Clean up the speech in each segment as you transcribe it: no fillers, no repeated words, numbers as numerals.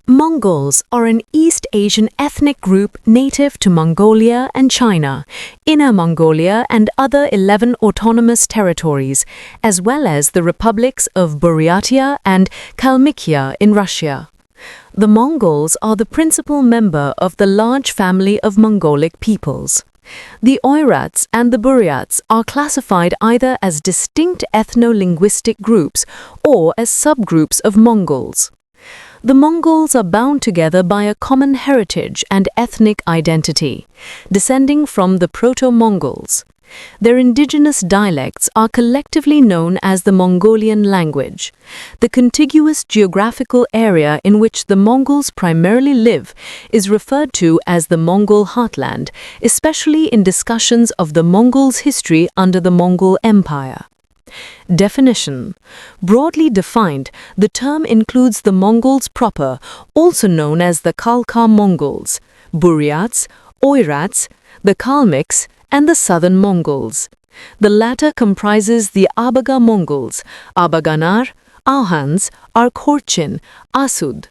Mongols are an East Asian ethnic group native to Mongolia and China, Inner Mongolia and other 11 autonomous territories, as well as the republics of Buryatia and Kalmykia in Russia. The Mongols are the principal member of the large family of Mongolic peoples. The Oirats and the Buryats are classified either as distinct ethno-linguistic groups or as subgroups of Mongols. The Mongols are bound together by a common heritage and ethnic identity, descending from the Proto-Mongols. Their indigenous dialects are collectively known as the Mongolian language. The contiguous geographical area in which the Mongols primarily live is referred to as the Mongol heartland, especially in discussions of the Mongols' history under the Mongol Empire. Definition. Broadly defined, the term includes the Mongols proper, also known as the Khalkha Mongols, Buryats, Oirats, the Kalmyks, and the southern Mongols. The latter comprises the Abaga Mongols, Abaganar, Ahans, Arkhorchin, Asud,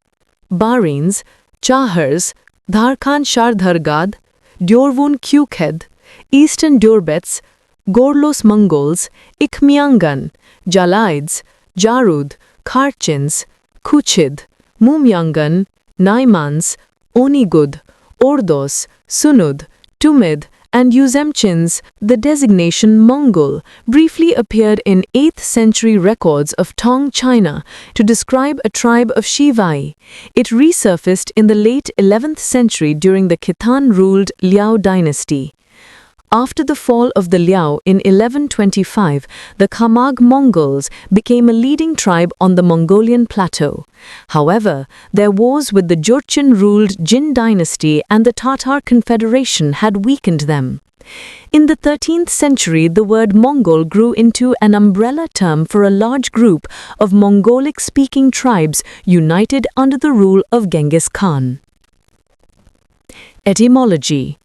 Barins, Chahars, Dharkan Shardhargad, Dyorvun Kyukhed, Eastern Durbets, Gorlos Mongols, Ikmiangan, Jalaids, Jarud, Kharchins, Kuchid, Mumyangan, Naimans, Onigud, Ordos, Sunud, Tumid, and Uzemchins. The designation Mongol briefly appeared in 8th century records of Tong, China, to describe a tribe of Shivai. It resurfaced in the late 11th century during the Khitan-ruled Liao dynasty. After the fall of the Liao in 1125, the Khamag Mongols became a leading tribe on the Mongolian plateau. However, their wars with the Jurchen-ruled Jin dynasty and the Tatar Confederation had weakened them. In the 13th century, the word Mongol grew into an umbrella term for a large group of Mongolic-speaking tribes united under the rule of Genghis Khan. Etymology.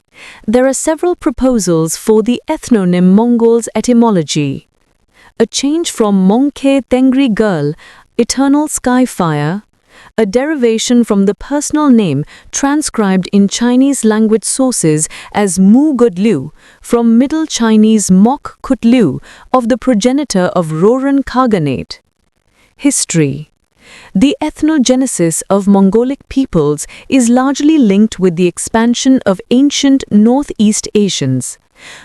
There are several proposals for the ethnonym Mongols etymology. A change from Mongke Tengri girl, eternal sky fire, a derivation from the personal name transcribed in Chinese language sources as Mu Godliu, from Middle Chinese Mok Kutliu, of the progenitor of Rouran Khaganate. History. The ethnogenesis of Mongolic peoples is largely linked with the expansion of ancient Northeast Asians.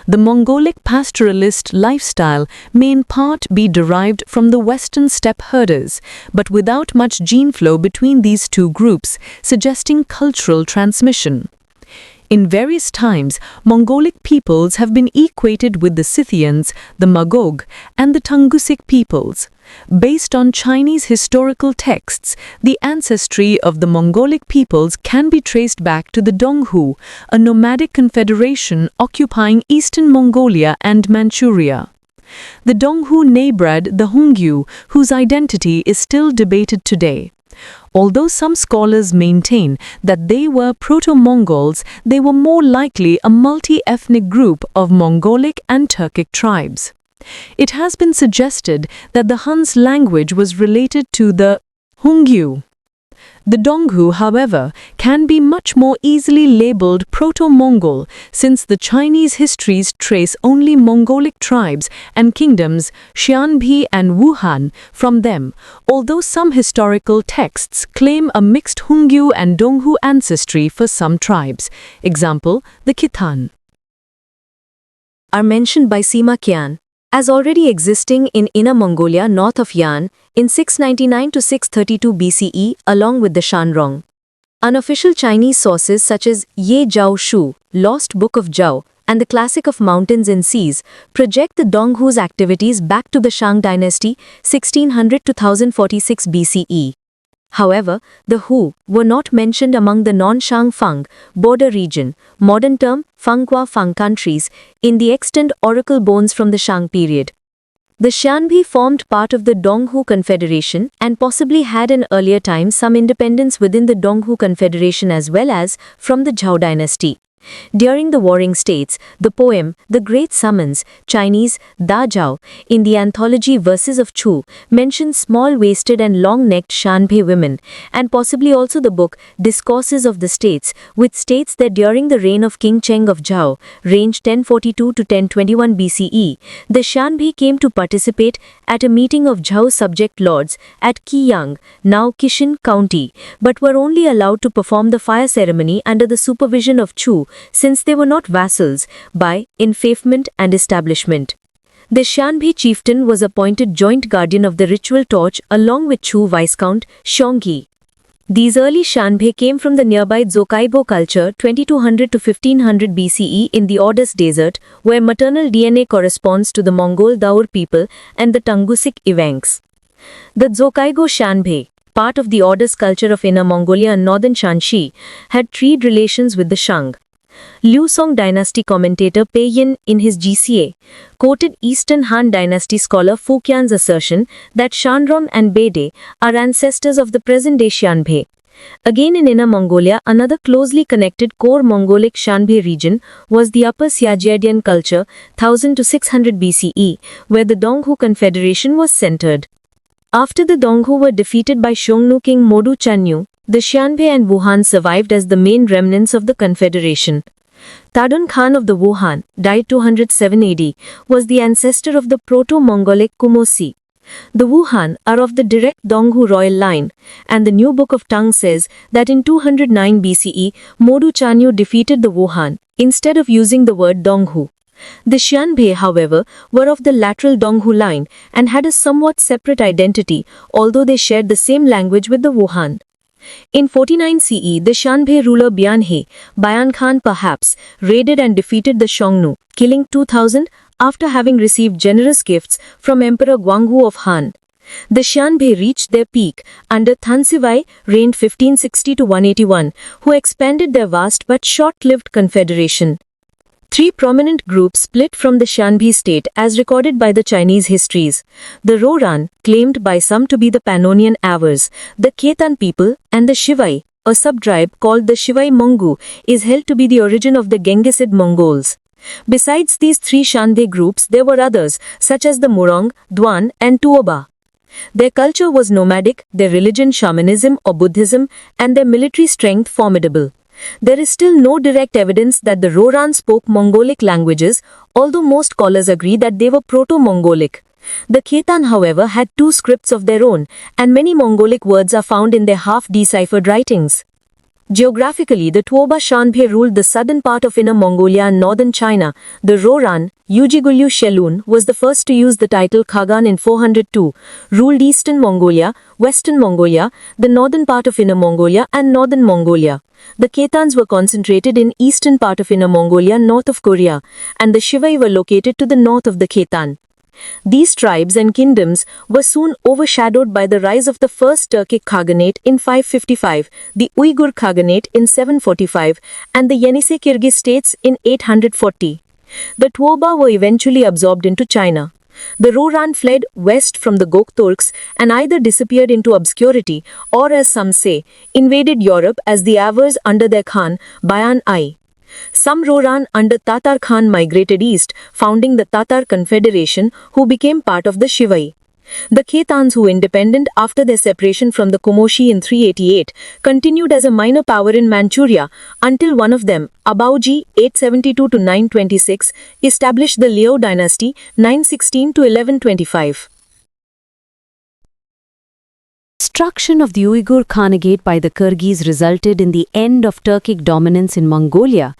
The Mongolic pastoralist lifestyle may in part be derived from the western steppe herders, but without much gene flow between these two groups, suggesting cultural transmission. In various times, Mongolic peoples have been equated with the Scythians, the Magog, and the Tungusic peoples. Based on Chinese historical texts, the ancestry of the Mongolic peoples can be traced back to the Donghu, a nomadic confederation occupying eastern Mongolia and Manchuria. The Donghu neighbored the Hungyu, whose identity is still debated today. Although some scholars maintain that they were Proto-Mongols, they were more likely a multi-ethnic group of Mongolic and Turkic tribes. It has been suggested that the Hun's language was related to the Hungyu. The Donghu, however, can be much more easily labeled Proto-Mongol, since the Chinese histories trace only Mongolic tribes and kingdoms, Xianbei and Wuhan, from them, although some historical texts claim a mixed Hungyu and Donghu ancestry for some tribes. Example, the Khitan are mentioned by Sima Qian as already existing in Inner Mongolia north of Yan in 699 to 632 BCE along with the Shanrong. Unofficial Chinese sources such as Ye Zhao Shu, Lost Book of Zhao, and the Classic of Mountains and Seas project the Donghu's activities back to the Shang dynasty 1600 to 1046 BCE. However, the Hu were not mentioned among the non-Shang Fang border region, modern term Fanghua Fang countries, in the extant oracle bones from the Shang period. The Xianbei formed part of the Donghu Confederation and possibly had in earlier times some independence within the Donghu Confederation as well as from the Zhao dynasty. During the Warring States, the poem The Great Summons, Chinese Da Jiao, in the anthology Verses of Chu, mentions small-waisted and long-necked Shanbei women, and possibly also the book Discourses of the States, which states that during the reign of King Cheng of Zhao, range 1042 to 1021 BCE, the Shanbei came to participate at a meeting of Zhao subject lords at Qiyang, now Qishan County, but were only allowed to perform the fire ceremony under the supervision of Chu, since they were not vassals, by enfeoffment and establishment. The Shanbei chieftain was appointed joint guardian of the ritual torch along with Chu Viscount Shongyi. These early Shanbei came from the nearby Zokaibo culture 2200 to 1500 BCE in the Oirats Desert, where maternal DNA corresponds to the Mongol Daur people and the Tungusic Evanks. The Zokaigo Shanbei, part of the Oirats culture of Inner Mongolia and northern Shanxi, had trade relations with the Shang. Liu Song dynasty commentator Pei Yin in his GCA quoted Eastern Han dynasty scholar Fu Qian's assertion that Shanron and Beide are ancestors of the present-day Xianbei. Again in Inner Mongolia, another closely connected core Mongolic Shanbei region was the Upper Xiajiadian culture 1000 to 600 BCE, where the Donghu Confederation was centered. After the Donghu were defeated by Xiongnu king Modu Chanyu, the Xianbei and Wuhan survived as the main remnants of the confederation. Tadun Khan of the Wuhan, died 207 AD, was the ancestor of the Proto-Mongolic Kumosi. The Wuhan are of the direct Donghu royal line, and the New Book of Tang says that in 209 BCE, Modu Chanyu defeated the Wuhan, instead of using the word Donghu. The Xianbei, however, were of the lateral Donghu line and had a somewhat separate identity, although they shared the same language with the Wuhan. In 49 CE, the Shanbei ruler Bayan Khan perhaps, raided and defeated the Xiongnu, killing 2,000 after having received generous gifts from Emperor Guangwu of Han. The Xianbei reached their peak under Thansivai, reigned 1560 to 181, who expanded their vast but short-lived confederation. Three prominent groups split from the Shanbei state as recorded by the Chinese histories. The Rouran, claimed by some to be the Pannonian Avars, the Khitan people, and the Shivai, a subtribe called the Shivai Mongu, is held to be the origin of the Gengisid Mongols. Besides these three Shanbei groups, there were others, such as the Murong, Duan, and Tuoba. Their culture was nomadic, their religion shamanism or Buddhism, and their military strength formidable. There is still no direct evidence that the Rouran spoke Mongolic languages, although most scholars agree that they were Proto-Mongolic. The Khitan, however, had two scripts of their own, and many Mongolic words are found in their half-deciphered writings. Geographically, the Tuoba Shanbei ruled the southern part of Inner Mongolia and northern China. The Rouran, Yujigulyu Shelun, was the first to use the title Khagan in 402, ruled eastern Mongolia, western Mongolia, the northern part of Inner Mongolia and northern Mongolia. The Khitans were concentrated in eastern part of Inner Mongolia north of Korea, and the Shivai were located to the north of the Khitan. These tribes and kingdoms were soon overshadowed by the rise of the First Turkic Khaganate in 555, the Uyghur Khaganate in 745, and the Yenisei Kyrgyz states in 840. The Tuoba were eventually absorbed into China. The Rouran fled west from the Gokturks and either disappeared into obscurity or, as some say, invaded Europe as the Avars under their Khan, Bayan I. Some Rouran under Tatar Khan migrated east, founding the Tatar Confederation, who became part of the Shivai. The Khitans, who independent after their separation from the Kumoshi in 388, continued as a minor power in Manchuria until one of them, Abaoji 872 to 926, established the Liao dynasty 916 to 1125. Destruction of the Uyghur Khanate by the Kyrgyz resulted in the end of Turkic dominance in Mongolia.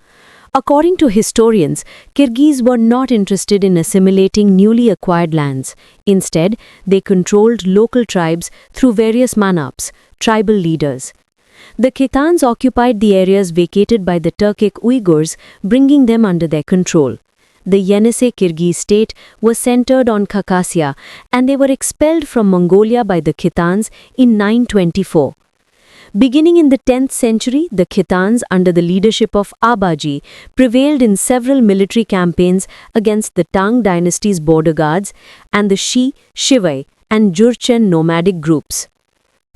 According to historians, Kyrgyz were not interested in assimilating newly acquired lands. Instead, they controlled local tribes through various manaps, tribal leaders. The Khitans occupied the areas vacated by the Turkic Uyghurs, bringing them under their control. The Yenisei Kyrgyz state was centered on Khakassia, and they were expelled from Mongolia by the Khitans in 924. Beginning in the 10th century, the Khitans, under the leadership of Abaji, prevailed in several military campaigns against the Tang dynasty's border guards and the Shi, Shivai, and Jurchen nomadic groups.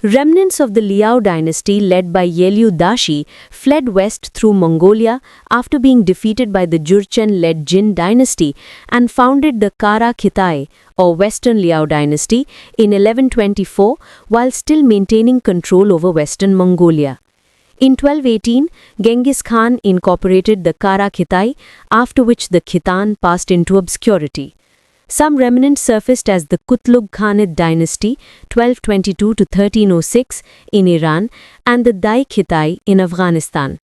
Remnants of the Liao dynasty led by Yelyu Dashi fled west through Mongolia after being defeated by the Jurchen-led Jin dynasty and founded the Kara Khitai or Western Liao dynasty in 1124 while still maintaining control over Western Mongolia. In 1218, Genghis Khan incorporated the Kara Khitai, after which the Khitan passed into obscurity. Some remnants surfaced as the Kutlug Khanid dynasty 1222 to 1306 in Iran and the Dai Khitai in Afghanistan.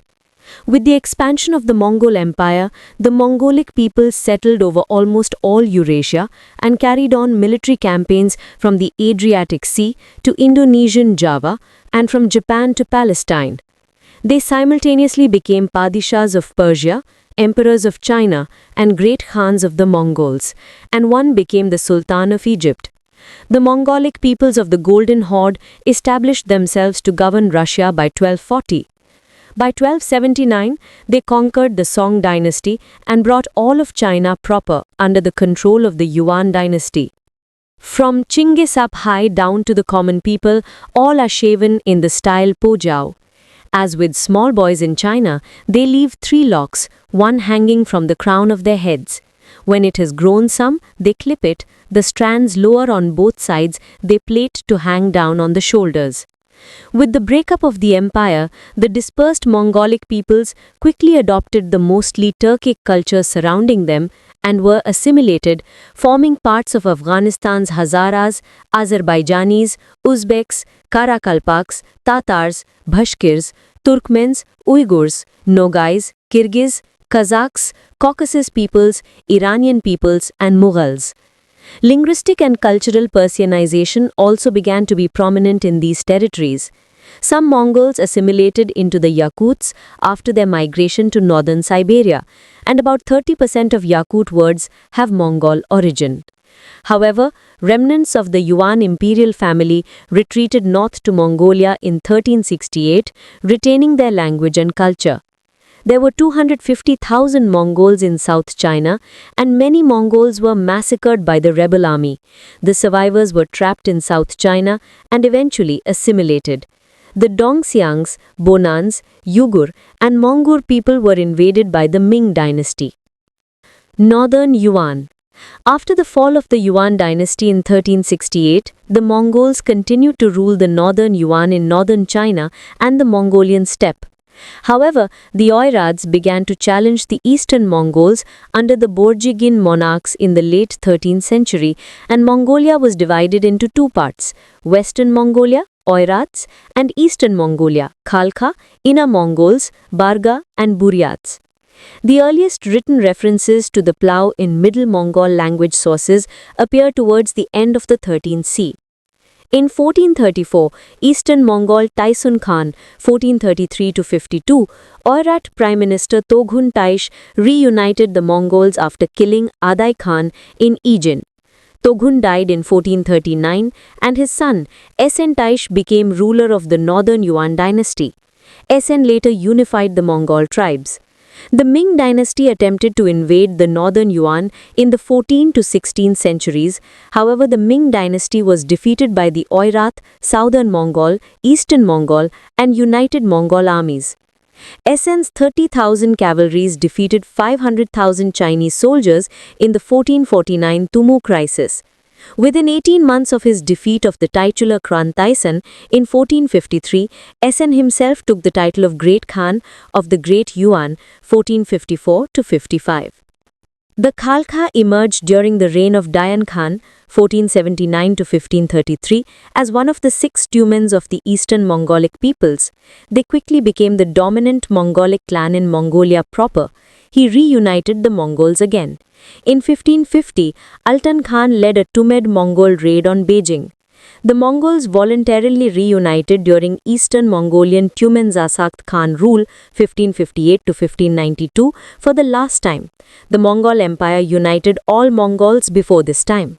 With the expansion of the Mongol Empire, the Mongolic peoples settled over almost all Eurasia and carried on military campaigns from the Adriatic Sea to Indonesian Java and from Japan to Palestine. They simultaneously became Padishahs of Persia, emperors of China, and great Khans of the Mongols, and one became the Sultan of Egypt. The Mongolic peoples of the Golden Horde established themselves to govern Russia by 1240. By 1279, they conquered the Song dynasty and brought all of China proper under the control of the Yuan dynasty. From Chinggis up high down to the common people, all are shaven in the style Pojao. As with small boys in China, they leave 3 locks, one hanging from the crown of their heads. When it has grown some, they clip it, the strands lower on both sides they plait to hang down on the shoulders. With the breakup of the empire, the dispersed Mongolic peoples quickly adopted the mostly Turkic culture surrounding them and were assimilated, forming parts of Afghanistan's Hazaras, Azerbaijanis, Uzbeks, Karakalpaks, Tatars, Bashkirs, Turkmens, Uyghurs, Nogais, Kyrgyz, Kazakhs, Caucasus peoples, Iranian peoples, and Mughals. Linguistic and cultural Persianization also began to be prominent in these territories. Some Mongols assimilated into the Yakuts after their migration to northern Siberia, and about 30% of Yakut words have Mongol origin. However, remnants of the Yuan imperial family retreated north to Mongolia in 1368, retaining their language and culture. There were 250,000 Mongols in South China, and many Mongols were massacred by the rebel army. The survivors were trapped in South China and eventually assimilated. The Dongxiangs, Bonans, Yugur, and Mongur people were invaded by the Ming dynasty. Northern Yuan. After the fall of the Yuan dynasty in 1368, the Mongols continued to rule the northern Yuan in northern China and the Mongolian steppe. However, the Oirats began to challenge the eastern Mongols under the Borjigin monarchs in the late 13th century, and Mongolia was divided into 2 parts: Western Mongolia, Oirats, and Eastern Mongolia, Khalkha, Inner Mongols, Barga, and Buryats. The earliest written references to the plough in Middle Mongol language sources appear towards the end of the 13th C. In 1434, Eastern Mongol Taisun Khan, 1433-52, Oirat Prime Minister Toghun Taish reunited the Mongols after killing Adai Khan in Ijin. Toghun died in 1439, and his son, Esen Taish, became ruler of the northern Yuan dynasty. Esen later unified the Mongol tribes. The Ming dynasty attempted to invade the northern Yuan in the 14th to 16th centuries. However, the Ming dynasty was defeated by the Oirat, Southern Mongol, Eastern Mongol, and United Mongol armies. Esen's 30,000 cavalry defeated 500,000 Chinese soldiers in the 1449 Tumu crisis. Within 18 months of his defeat of the titular Kran Taisan in 1453, Esen himself took the title of Great Khan of the Great Yuan 1454-55. The Khalkha emerged during the reign of Dayan Khan 1479-1533 as one of the 6 tumens of the eastern Mongolic peoples. They quickly became the dominant Mongolic clan in Mongolia proper. He reunited the Mongols again. In 1550, Altan Khan led a Tumed Mongol raid on Beijing. The Mongols voluntarily reunited during Eastern Mongolian Tumen-Zasagt Khan rule 1558-1592 for the last time. The Mongol Empire united all Mongols before this time.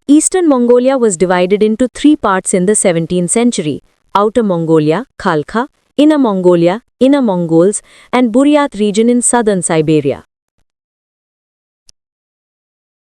Eastern Mongolia was divided into 3 parts in the 17th century: Outer Mongolia, Khalkha, Inner Mongolia, Inner Mongols, and Buryat region in southern Siberia.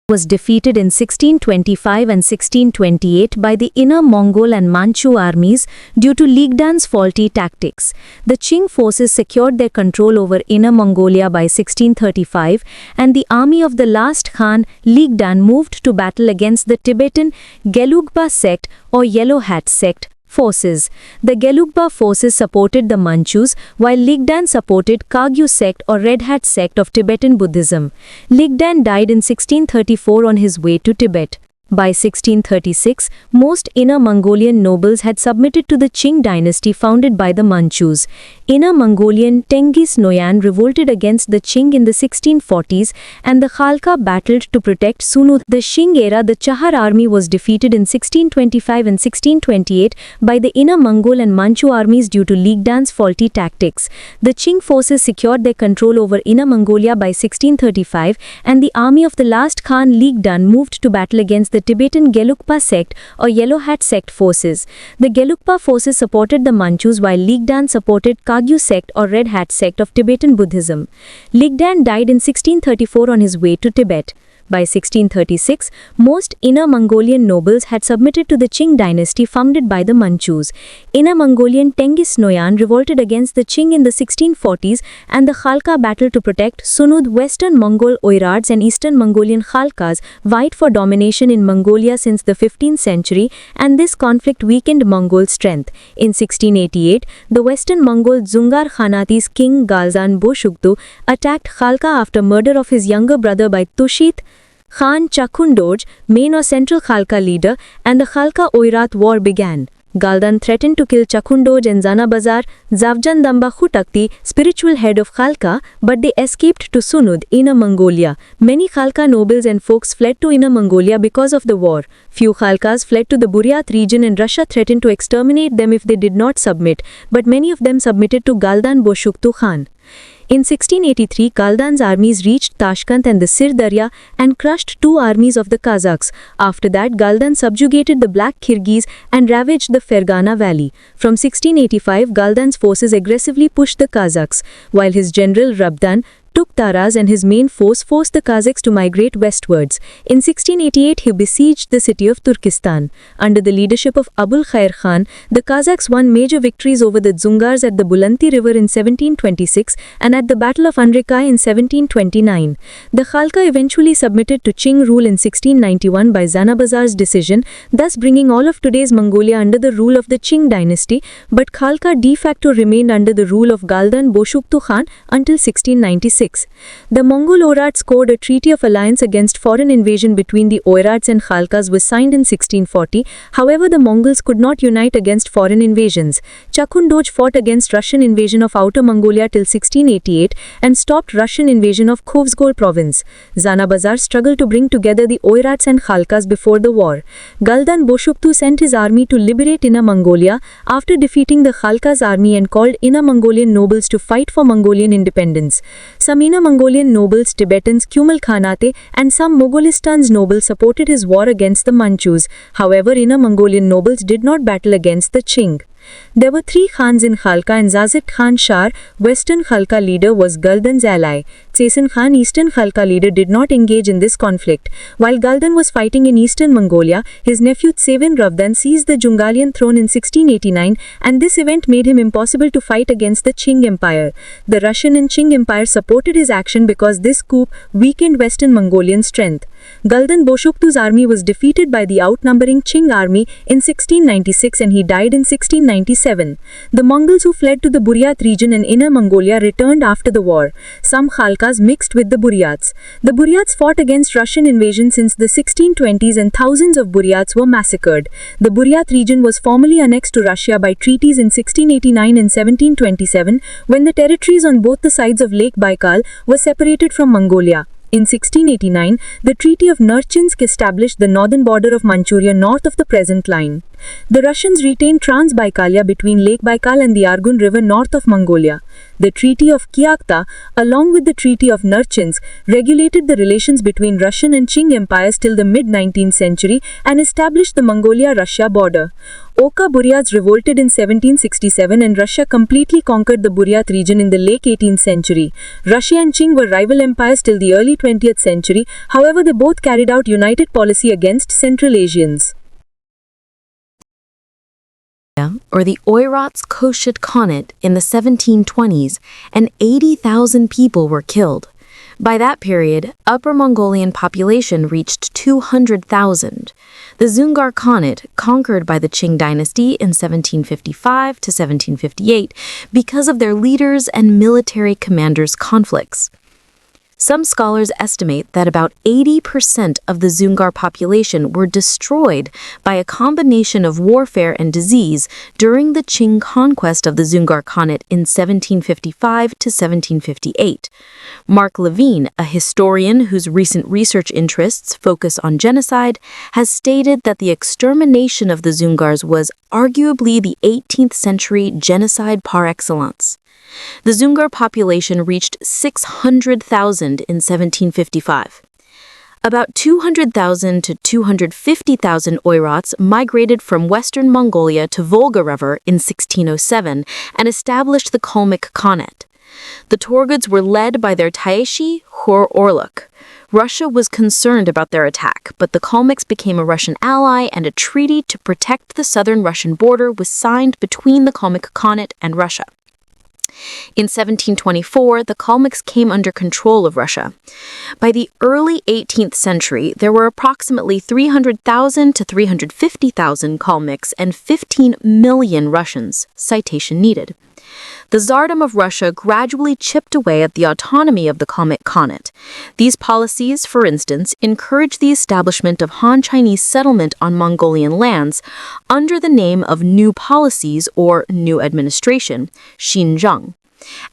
was defeated in 1625 and 1628 by the Inner Mongol and Manchu armies due to Ligdan's faulty tactics. The Qing forces secured their control over Inner Mongolia by 1635, and the army of the last Khan, Ligdan, moved to battle against the Tibetan Gelugpa sect or Yellow Hat sect forces. The Gelugpa forces supported the Manchus, while Ligdan supported Kagyu sect or Red Hat sect of Tibetan Buddhism. Ligdan died in 1634 on his way to Tibet. By 1636, most Inner Mongolian nobles had submitted to the Qing dynasty founded by the Manchus. Inner Mongolian Tenghis Noyan revolted against the Qing in the 1640s, and the Khalkha battled to protect Sunu. The Qing era, the Chahar army was defeated in 1625 and 1628 by the Inner Mongol and Manchu armies due to Ligdan's faulty tactics. The Qing forces secured their control over Inner Mongolia by 1635, and the army of the last Khan Ligdan moved to battle against the Tibetan Gelugpa sect or Yellow Hat sect forces. The Gelugpa forces supported the Manchus, while Ligdan supported Kagyu sect or Red Hat sect of Tibetan Buddhism. Ligdan died in 1634 on his way to Tibet. By 1636, most Inner Mongolian nobles had submitted to the Qing dynasty founded by the Manchus. Inner Mongolian Tenghis Noyan revolted against the Qing in the 1640s, and the Khalkha battled to protect Sunud. Western Mongol Oirats and Eastern Mongolian Khalkhas vied for domination in Mongolia since the 15th century, and this conflict weakened Mongol strength. In 1688, the Western Mongol Dzungar Khanati's king Galzan Boshugtu attacked Khalkha after murder of his younger brother by Tushit Khan Chakhundoj, main or central Khalkha leader, and the Khalkha Oirat war began. Galdan threatened to kill Chakhundoj and Zanabazar, Zavjan Damba Khutakti, spiritual head of Khalkha, but they escaped to Sunud, Inner Mongolia. Many Khalkha nobles and folks fled to Inner Mongolia because of the war. Few Khalkhas fled to the Buryat region, and Russia threatened to exterminate them if they did not submit, but many of them submitted to Galdan Boshuktu Khan. In 1683, Galdan's armies reached Tashkent and the Sir Darya and crushed two armies of the Kazakhs. After that, Galdan subjugated the Black Kyrgyz and ravaged the Fergana Valley. From 1685, Galdan's forces aggressively pushed the Kazakhs, while his general Rabdan took Taraz and his main force forced the Kazakhs to migrate westwards. In 1688, he besieged the city of Turkestan. Under the leadership of Abul Khair Khan, the Kazakhs won major victories over the Dzungars at the Bulanti River in 1726 and at the Battle of Andrikai in 1729. The Khalkha eventually submitted to Qing rule in 1691 by Zanabazar's decision, thus bringing all of today's Mongolia under the rule of the Qing dynasty, but Khalkha de facto remained under the rule of Galdan Boshuktu Khan until 1696. The Mongol Oirats scored a treaty of alliance against foreign invasion between the Oirats and Khalkhas was signed in 1640. However, the Mongols could not unite against foreign invasions. Chakhundoj fought against Russian invasion of Outer Mongolia till 1688 and stopped Russian invasion of Khovsgol province. Zanabazar struggled to bring together the Oirats and Khalkhas before the war. Galdan Boshuktu sent his army to liberate Inner Mongolia after defeating the Khalkhas' army and called Inner Mongolian nobles to fight for Mongolian independence. Some Inner Mongolian nobles, Tibetans, Kumal Khanate, and some Mogholistan's nobles supported his war against the Manchus. However, Inner Mongolian nobles did not battle against the Qing. There were three Khans in Khalkha, and Zazit Khan Shar, Western Khalkha leader, was Galdan's ally. Tsesin Khan, Eastern Khalkha leader, did not engage in this conflict. While Galdan was fighting in Eastern Mongolia, his nephew Tsevin Ravdan seized the Jungalian throne in 1689, and this event made him impossible to fight against the Qing Empire. The Russian and Qing Empire supported his action because this coup weakened Western Mongolian strength. Galdan Boshuktu's army was defeated by the outnumbering Qing army in 1696 and he died in 1697. The Mongols who fled to the Buryat region in Inner Mongolia returned after the war. Some Khalkhas mixed with the Buryats. The Buryats fought against Russian invasion since the 1620s and thousands of Buryats were massacred. The Buryat region was formally annexed to Russia by treaties in 1689 and 1727 when the territories on both the sides of Lake Baikal were separated from Mongolia. In 1689, the Treaty of Nerchinsk established the northern border of Manchuria north of the present line. The Russians retained Transbaikalia between Lake Baikal and the Argun River north of Mongolia. The Treaty of Kyakhta, along with the Treaty of Nerchinsk, regulated the relations between Russian and Qing empires till the mid-19th century and established the Mongolia-Russia border. Oka Buryats revolted in 1767 and Russia completely conquered the Buryat region in the late 18th century. Russia and Qing were rival empires till the early 20th century, however they both carried out united policy against Central Asians. Or the Oirats Koshit Khanate in the 1720s, and 80,000 people were killed. By that period, Upper Mongolian population reached 200,000. The Dzungar Khanate, conquered by the Qing dynasty in 1755 to 1758 because of their leaders' and military commanders' conflicts. Some scholars estimate that about 80% of the Dzungar population were destroyed by a combination of warfare and disease during the Qing conquest of the Dzungar Khanate in 1755 to 1758. Mark Levine, a historian whose recent research interests focus on genocide, has stated that the extermination of the Dzungars was arguably the 18th century genocide par excellence. The Dzungar population reached 600,000 in 1755. About 200,000 to 250,000 Oirats migrated from western Mongolia to Volga River in 1607 and established the Kalmyk Khanate. The Torguds were led by their Taeshi Hor Orluk. Russia was concerned about their attack, but the Kalmyks became a Russian ally and a treaty to protect the southern Russian border was signed between the Kalmyk Khanate and Russia. In 1724, the Kalmyks came under control of Russia. By the early 18th century, there were approximately 300,000 to 350,000 Kalmyks and 15 million Russians, citation needed. The Tsardom of Russia gradually chipped away at the autonomy of the Kalmyk Khanate. These policies, for instance, encouraged the establishment of Han Chinese settlement on Mongolian lands under the name of New Policies or New Administration, Xinjiang.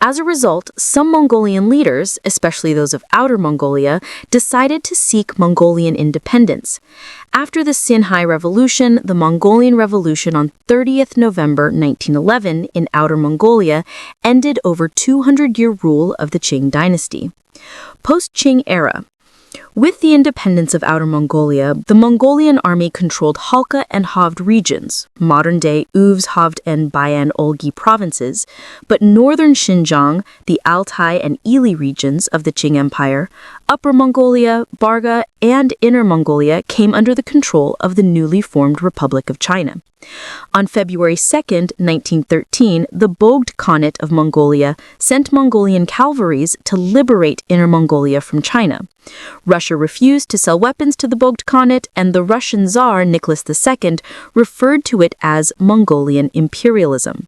As a result, some Mongolian leaders, especially those of Outer Mongolia, decided to seek Mongolian independence. After the Xinhai Revolution, the Mongolian Revolution on 30th November 1911 in Outer Mongolia ended over 200-year rule of the Qing dynasty. Post-Qing era. With the independence of Outer Mongolia, the Mongolian army controlled Khalkha and Khavd regions, modern-day Uvs, Khavd, and Bayan-Olgi provinces, but northern Xinjiang, the Altai and Ili regions of the Qing Empire, Upper Mongolia, Barga, and Inner Mongolia came under the control of the newly formed Republic of China. On February 2, 1913, the Bogd Khanate of Mongolia sent Mongolian cavalries to liberate Inner Mongolia from China. Russia refused to sell weapons to the Bogd Khanate, and the Russian Tsar Nicholas II referred to it as Mongolian imperialism.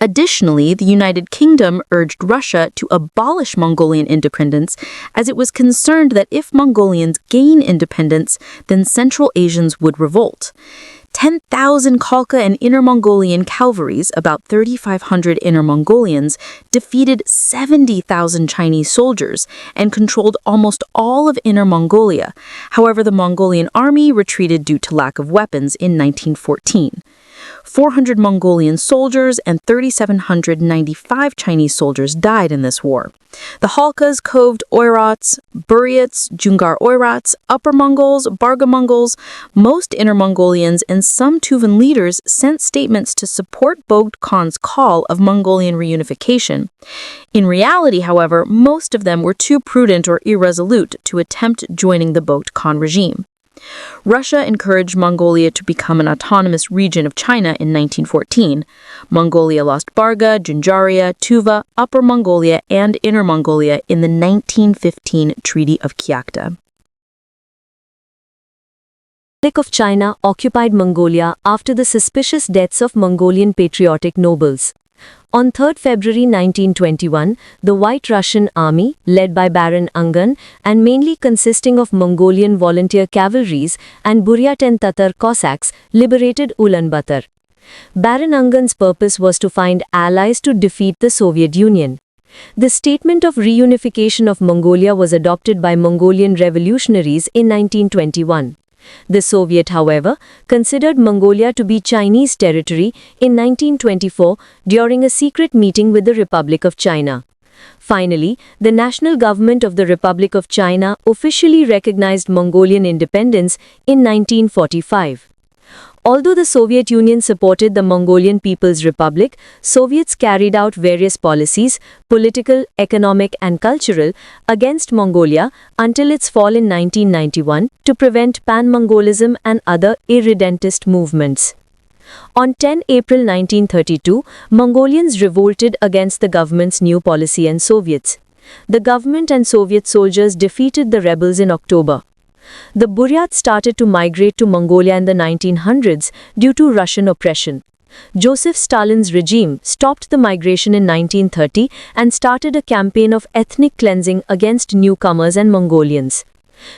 Additionally, the United Kingdom urged Russia to abolish Mongolian independence as it was concerned that if Mongolians gain independence, then Central Asians would revolt. 10,000 Khalkha and Inner Mongolian cavalries, about 3,500 Inner Mongolians, defeated 70,000 Chinese soldiers and controlled almost all of Inner Mongolia. However, the Mongolian army retreated due to lack of weapons in 1914. 400 Mongolian soldiers and 3,795 Chinese soldiers died in this war. The Khalkhas, Khovd Oirats, Buryats, Dzungar Oirats, Upper Mongols, Barga Mongols, most Inner Mongolians, and some Tuvan leaders sent statements to support Bogd Khan's call of Mongolian reunification. In reality, however, most of them were too prudent or irresolute to attempt joining the Bogd Khan regime. Russia encouraged Mongolia to become an autonomous region of China in 1914. Mongolia lost Barga, Jungaria, Tuva, Upper Mongolia, and Inner Mongolia in the 1915 Treaty of Kyakhta. The Republic of China occupied Mongolia after the suspicious deaths of Mongolian patriotic nobles. On 3 February 1921, the White Russian Army, led by Baron Ungan and mainly consisting of Mongolian volunteer cavalries and Buryat and Tatar Cossacks, liberated Ulaanbaatar. Baron Ungan's purpose was to find allies to defeat the Soviet Union. The statement of reunification of Mongolia was adopted by Mongolian revolutionaries in 1921. The Soviet, however, considered Mongolia to be Chinese territory in 1924 during a secret meeting with the Republic of China. Finally, the national government of the Republic of China officially recognized Mongolian independence in 1945. Although the Soviet Union supported the Mongolian People's Republic, Soviets carried out various policies, political, economic and cultural, against Mongolia until its fall in 1991 to prevent Pan-Mongolism and other irredentist movements. On 10 April 1932, Mongolians revolted against the government's new policy and Soviets. The government and Soviet soldiers defeated the rebels in October. The Buryats started to migrate to Mongolia in the 1900s due to Russian oppression. Joseph Stalin's regime stopped the migration in 1930 and started a campaign of ethnic cleansing against newcomers and Mongolians.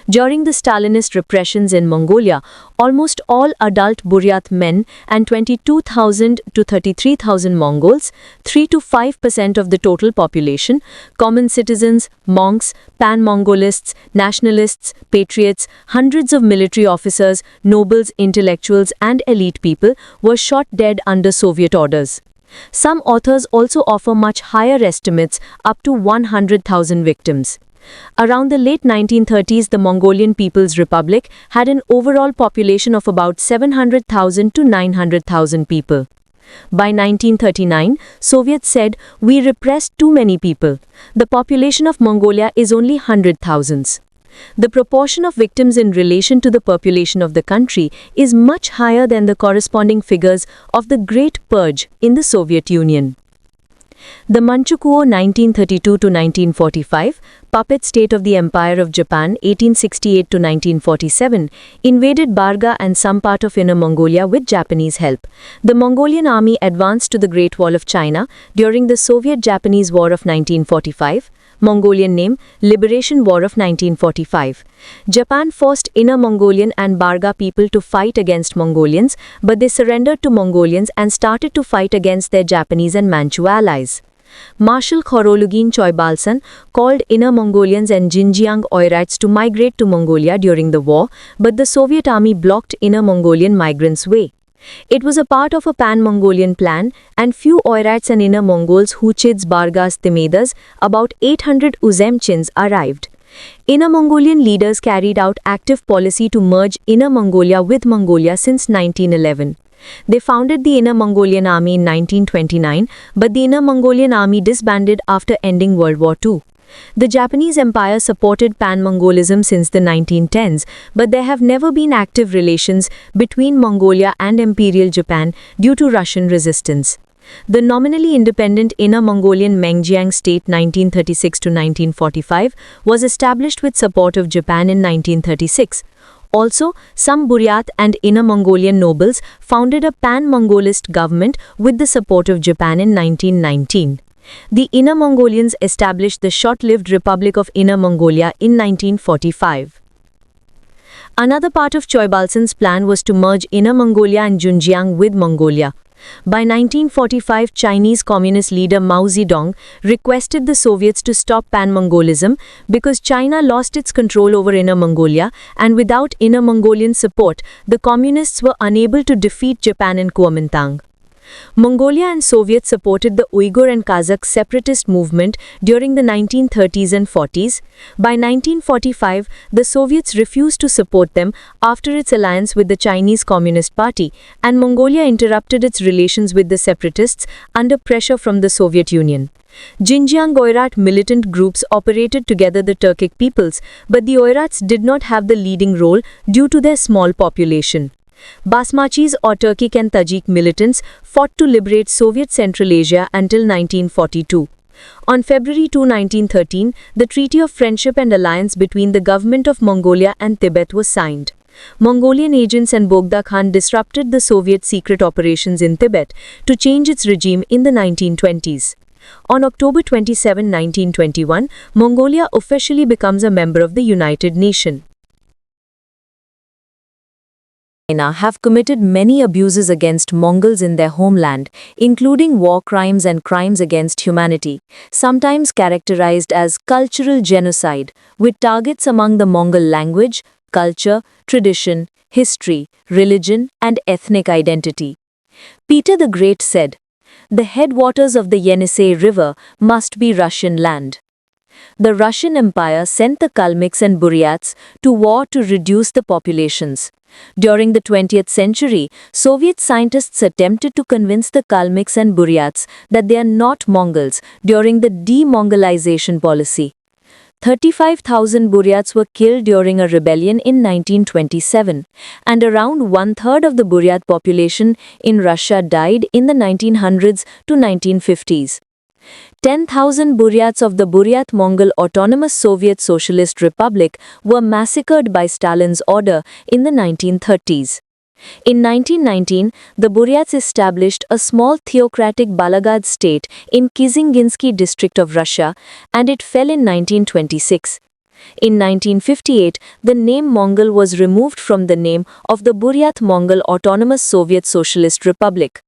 During the Stalinist repressions in Mongolia, almost all adult Buryat men and 22,000 to 33,000 Mongols, 3 to 5% of the total population, common citizens, monks, pan-Mongolists, nationalists, patriots, hundreds of military officers, nobles, intellectuals and elite people were shot dead under Soviet orders. Some authors also offer much higher estimates, up to 100,000 victims. Around the late 1930s, the Mongolian People's Republic had an overall population of about 700,000 to 900,000 people. By 1939, Soviets said, "We repressed too many people. The population of Mongolia is only 100,000. The proportion of victims in relation to the population of the country is much higher than the corresponding figures of the Great Purge in the Soviet Union." The Manchukuo 1932 to 1945, puppet state of the Empire of Japan 1868 to 1947, invaded Barga and some part of Inner Mongolia with Japanese help. The Mongolian army advanced to the Great Wall of China during the Soviet-Japanese War of 1945, Mongolian name, Liberation War of 1945. Japan forced Inner Mongolian and Barga people to fight against Mongolians, but they surrendered to Mongolians and started to fight against their Japanese and Manchu allies. Marshal Khorolugin Choibalsan called Inner Mongolians and Xinjiang Oirats to migrate to Mongolia during the war, but the Soviet army blocked Inner Mongolian migrants' way. It was a part of a pan-Mongolian plan, and few Oirats and Inner Mongols Huchids, Bargas, Timedas, about 800 Uzemchins arrived. Inner Mongolian leaders carried out active policy to merge Inner Mongolia with Mongolia since 1911. They founded the Inner Mongolian Army in 1929, but the Inner Mongolian Army disbanded after ending World War II. The Japanese Empire supported Pan-Mongolism since the 1910s, but there have never been active relations between Mongolia and Imperial Japan due to Russian resistance. The nominally independent Inner Mongolian Mengjiang state 1936 to 1945 was established with support of Japan in 1936. Also, some Buryat and Inner Mongolian nobles founded a pan-Mongolist government with the support of Japan in 1919. The Inner Mongolians established the short-lived Republic of Inner Mongolia in 1945. Another part of Choibalsan's plan was to merge Inner Mongolia and Xinjiang with Mongolia. By 1945, Chinese Communist leader Mao Zedong requested the Soviets to stop Pan-Mongolism because China lost its control over Inner Mongolia, and without Inner Mongolian support, the Communists were unable to defeat Japan in Kuomintang. Mongolia and Soviets supported the Uyghur and Kazakh separatist movement during the 1930s and 40s. By 1945, the Soviets refused to support them after its alliance with the Chinese Communist Party, and Mongolia interrupted its relations with the separatists under pressure from the Soviet Union. Xinjiang Oirat militant groups operated together the Turkic peoples, but the Oirats did not have the leading role due to their small population. Basmachis or Turkic and Tajik militants fought to liberate Soviet Central Asia until 1942. On February 2, 1913, the Treaty of Friendship and Alliance between the government of Mongolia and Tibet was signed. Mongolian agents and Bogda Khan disrupted the Soviet secret operations in Tibet to change its regime in the 1920s. On October 27, 1921, Mongolia officially becomes a member of the United Nations. China have committed many abuses against Mongols in their homeland, including war crimes and crimes against humanity, sometimes characterized as cultural genocide, with targets among the Mongol language, culture, tradition, history, religion, and ethnic identity. Peter the Great said, "The headwaters of the Yenisei River must be Russian land." The Russian Empire sent the Kalmyks and Buryats to war to reduce the populations. During the 20th century, Soviet scientists attempted to convince the Kalmyks and Buryats that they are not Mongols during the de-Mongolization policy. 35,000 Buryats were killed during a rebellion in 1927, and around one-third of the Buryat population in Russia died in the 1900s to 1950s. 10,000 Buryats of the Buryat Mongol Autonomous Soviet Socialist Republic were massacred by Stalin's order in the 1930s. In 1919, the Buryats established a small theocratic Balagad state in Kizinginsky district of Russia, and it fell in 1926. In 1958, the name Mongol was removed from the name of the Buryat Mongol Autonomous Soviet Socialist Republic.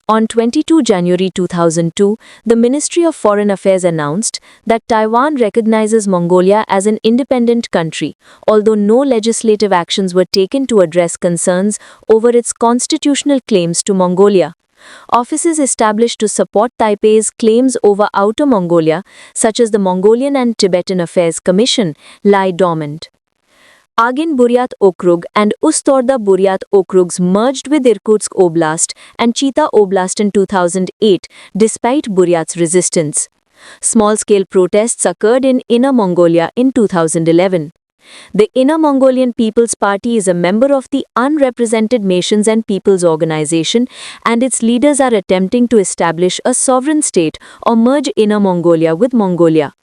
On 22 January 2002, the Ministry of Foreign Affairs announced that Taiwan recognizes Mongolia as an independent country, although no legislative actions were taken to address concerns over its constitutional claims to Mongolia. Offices established to support Taipei's claims over Outer Mongolia, such as the Mongolian and Tibetan Affairs Commission, lie dormant. Agin Buryat Okrug and Ustorda Buryat Okrugs merged with Irkutsk Oblast and Chita Oblast in 2008, despite Buryats' resistance. Small-scale protests occurred in Inner Mongolia in 2011. The Inner Mongolian People's Party is a member of the Unrepresented Nations and Peoples Organization, and its leaders are attempting to establish a sovereign state or merge Inner Mongolia with Mongolia.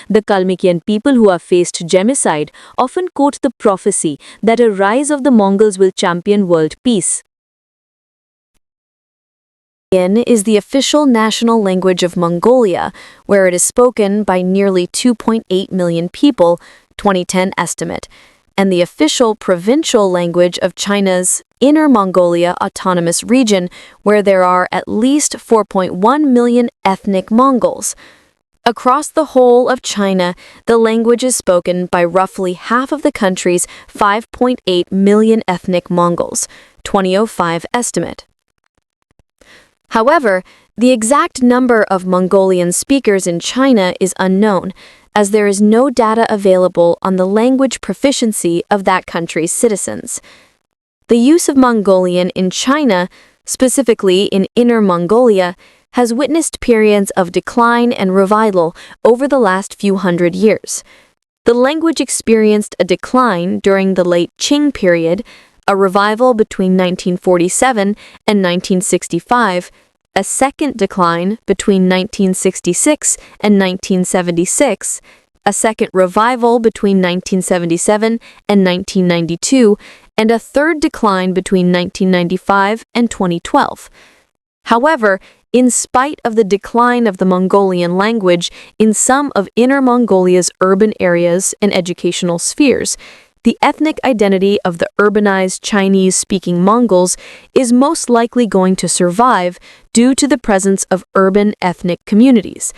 The Kalmykian people who have faced genocide often quote the prophecy that a rise of the Mongols will champion world peace. Mongolian is the official national language of Mongolia, where it is spoken by nearly 2.8 million people, 2010 estimate, and the official provincial language of China's Inner Mongolia Autonomous Region, where there are at least 4.1 million ethnic Mongols. Across the whole of China, the language is spoken by roughly half of the country's 5.8 million ethnic Mongols, 2005 estimate. However, the exact number of Mongolian speakers in China is unknown, as there is no data available on the language proficiency of that country's citizens. The use of Mongolian in China, specifically in Inner Mongolia, has witnessed periods of decline and revival over the last few hundred years. The language experienced a decline during the late Qing period, a revival between 1947 and 1965, a second decline between 1966 and 1976, a second revival between 1977 and 1992, and a third decline between 1995 and 2012. However, in spite of the decline of the Mongolian language in some of Inner Mongolia's urban areas and educational spheres, the ethnic identity of the urbanized Chinese-speaking Mongols is most likely going to survive due to the presence of urban ethnic communities.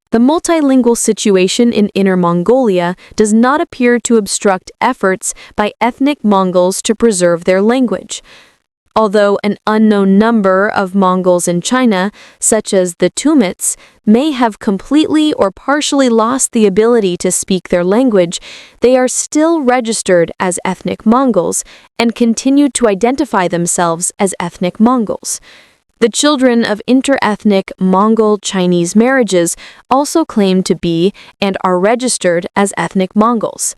The multilingual situation in Inner Mongolia does not appear to obstruct efforts by ethnic Mongols to preserve their language. Although an unknown number of Mongols in China, such as the Tumits, may have completely or partially lost the ability to speak their language, they are still registered as ethnic Mongols and continue to identify themselves as ethnic Mongols. The children of interethnic Mongol-Chinese marriages also claim to be and are registered as ethnic Mongols.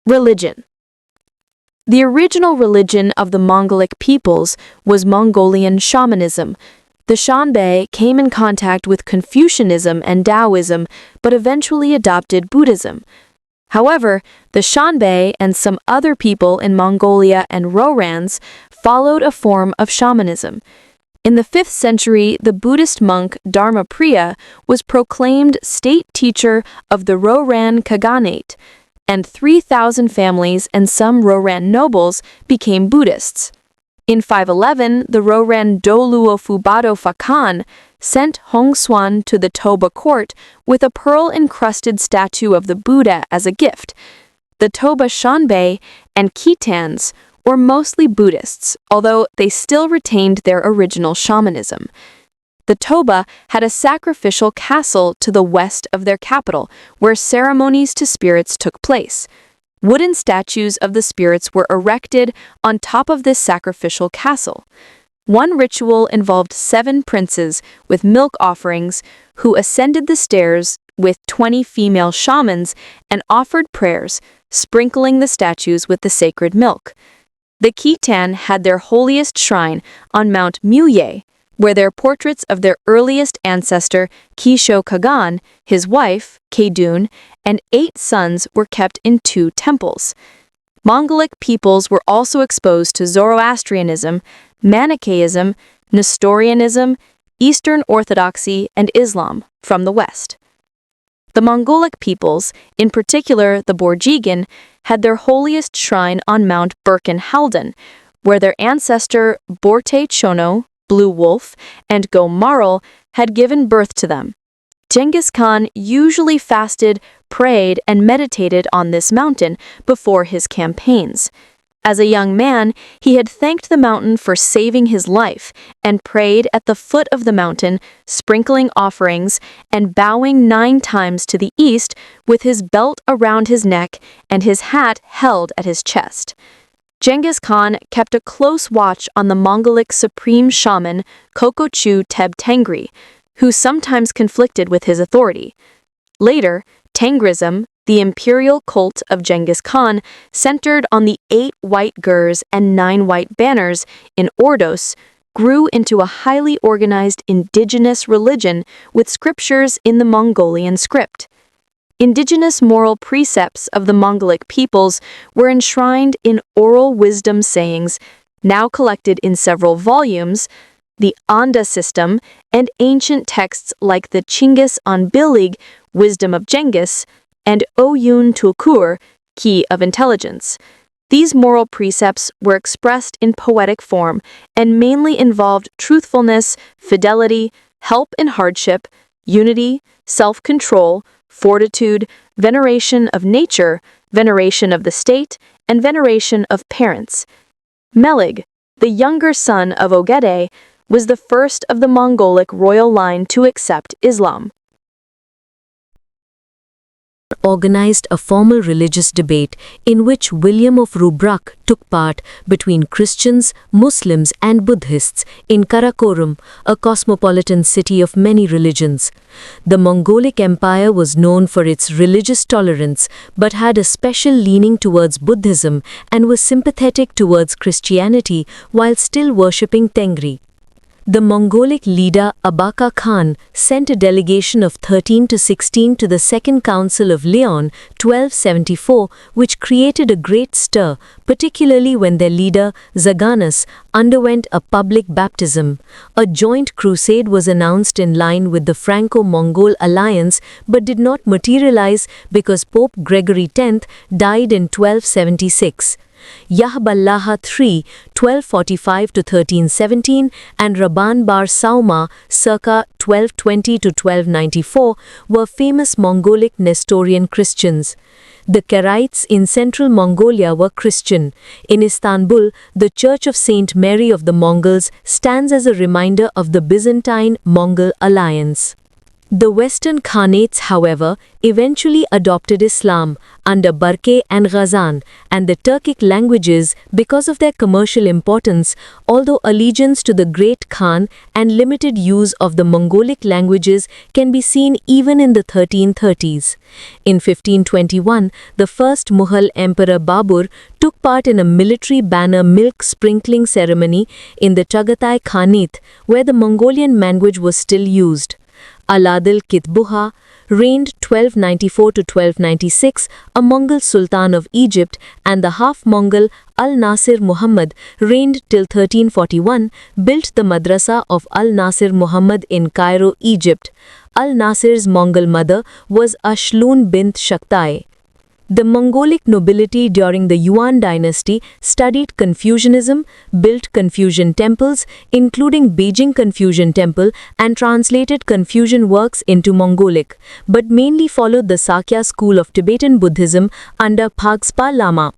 Religion. The original religion of the Mongolic peoples was Mongolian shamanism. The Shanbei came in contact with Confucianism and Taoism, but eventually adopted Buddhism. However, the Shanbei and some other people in Mongolia and Rorans followed a form of shamanism. In the 5th century, the Buddhist monk Dharmapriya was proclaimed state teacher of the Roran Khaganate, and 3,000 families and some Roran nobles became Buddhists. In 511, the Roran Doluo Fubado Fakan sent Hongswan to the Toba court with a pearl-encrusted statue of the Buddha as a gift. The Toba Shanbei and Khitans were mostly Buddhists, although they still retained their original shamanism. The Toba had a sacrificial castle to the west of their capital, where ceremonies to spirits took place. Wooden statues of the spirits were erected on top of this sacrificial castle. One ritual involved 7 princes with milk offerings who ascended the stairs with 20 female shamans and offered prayers, sprinkling the statues with the sacred milk. The Khitan had their holiest shrine on Mount Muye, where their portraits of their earliest ancestor Kisho Kagan, his wife, Kedun, and 8 sons were kept in 2 temples. Mongolic peoples were also exposed to Zoroastrianism, Manichaeism, Nestorianism, Eastern Orthodoxy, and Islam from the west. The Mongolic peoples, in particular the Borjigan, had their holiest shrine on Mount Birkenhalden, where their ancestor Borte Chono, Blue Wolf, and Gomaril had given birth to them. Genghis Khan usually fasted, prayed, and meditated on this mountain before his campaigns. As a young man, he had thanked the mountain for saving his life and prayed at the foot of the mountain, sprinkling offerings and bowing 9 times to the east with his belt around his neck and his hat held at his chest. Genghis Khan kept a close watch on the Mongolic supreme shaman Kokochu Teb Tengri, who sometimes conflicted with his authority. Later, Tengrism, the imperial cult of Genghis Khan, centered on the 8 white gurs and 9 white banners in Ordos, grew into a highly organized indigenous religion with scriptures in the Mongolian script. Indigenous moral precepts of the Mongolic peoples were enshrined in oral wisdom sayings, now collected in several volumes, the Anda system, and ancient texts like the Chinggis on Bilig, Wisdom of Genghis, and Oyun Tulkur, Key of Intelligence. These moral precepts were expressed in poetic form and mainly involved truthfulness, fidelity, help in hardship, unity, self-control, fortitude, veneration of nature, veneration of the state, and veneration of parents. Melig, the younger son of Ogedei, was the first of the Mongolic royal line to accept Islam. Organized a formal religious debate in which William of Rubruck took part between Christians, Muslims and Buddhists in Karakorum, a cosmopolitan city of many religions. The Mongolic Empire was known for its religious tolerance but had a special leaning towards Buddhism and was sympathetic towards Christianity while still worshipping Tengri. The Mongolic leader Abaka Khan sent a delegation of 13 to 16 to the Second Council of Leon, 1274, which created a great stir, particularly when their leader, Zaganus, underwent a public baptism. A joint crusade was announced in line with the Franco-Mongol alliance but did not materialize because Pope Gregory X died in 1276. Yahballah III, 1245–1317, and Rabban Bar Sauma, circa 1220–1294, were famous Mongolic Nestorian Christians. The Karaites in central Mongolia were Christian. In Istanbul, the Church of Saint Mary of the Mongols stands as a reminder of the Byzantine-Mongol alliance. The Western Khanates, however, eventually adopted Islam under Barke and Ghazan and the Turkic languages because of their commercial importance, although allegiance to the Great Khan and limited use of the Mongolic languages can be seen even in the 1330s. In 1521, the first Mughal Emperor Babur took part in a military banner milk sprinkling ceremony in the Chagatai Khanate, where the Mongolian language was still used. Aladil Kitbuha reigned 1294–1296, a Mongol Sultan of Egypt, and the half-Mongol Al-Nasir Muhammad reigned till 1341, built the Madrasa of Al-Nasir Muhammad in Cairo, Egypt. Al-Nasir's Mongol mother was Ashlun bint Shaktai. The Mongolic nobility during the Yuan dynasty studied Confucianism, built Confucian temples, including Beijing Confucian Temple, and translated Confucian works into Mongolic, but mainly followed the Sakya school of Tibetan Buddhism under Phagpa Lama.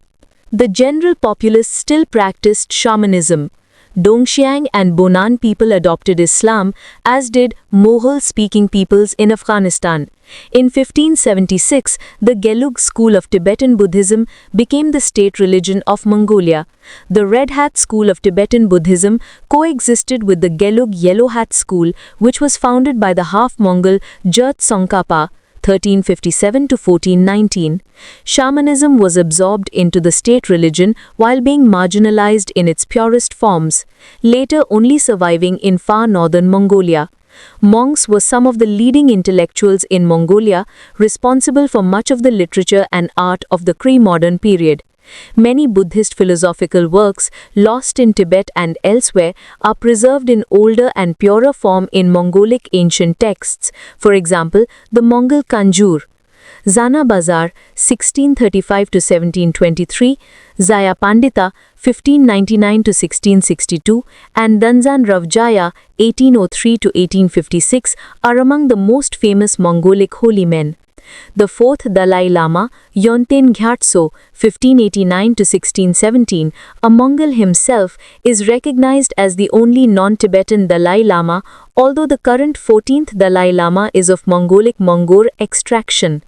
The general populace still practiced shamanism. Dongxiang and Bonan people adopted Islam, as did Moghul-speaking peoples in Afghanistan. In 1576, the Gelug school of Tibetan Buddhism became the state religion of Mongolia. The Red Hat school of Tibetan Buddhism coexisted with the Gelug Yellow Hat school, which was founded by the half-Mongol Jurt Tsongkhapa, 1357 to 1419. Shamanism was absorbed into the state religion while being marginalized in its purest forms, later only surviving in far northern Mongolia. Monks were some of the leading intellectuals in Mongolia, responsible for much of the literature and art of the pre-modern period. Many Buddhist philosophical works, lost in Tibet and elsewhere, are preserved in older and purer form in Mongolic ancient texts. For example, the Mongol Kanjur, Zana Bazar, 1635 to 1723, Zaya Pandita, 1599 to 1662, and Danzan Ravjaya, 1803 to 1856, are among the most famous Mongolic holy men. The fourth Dalai Lama, Yonten Gyatso, 1589 to 1617, a Mongol himself, is recognized as the only non-Tibetan Dalai Lama, although the current 14th Dalai Lama is of Mongolic Mongor extraction.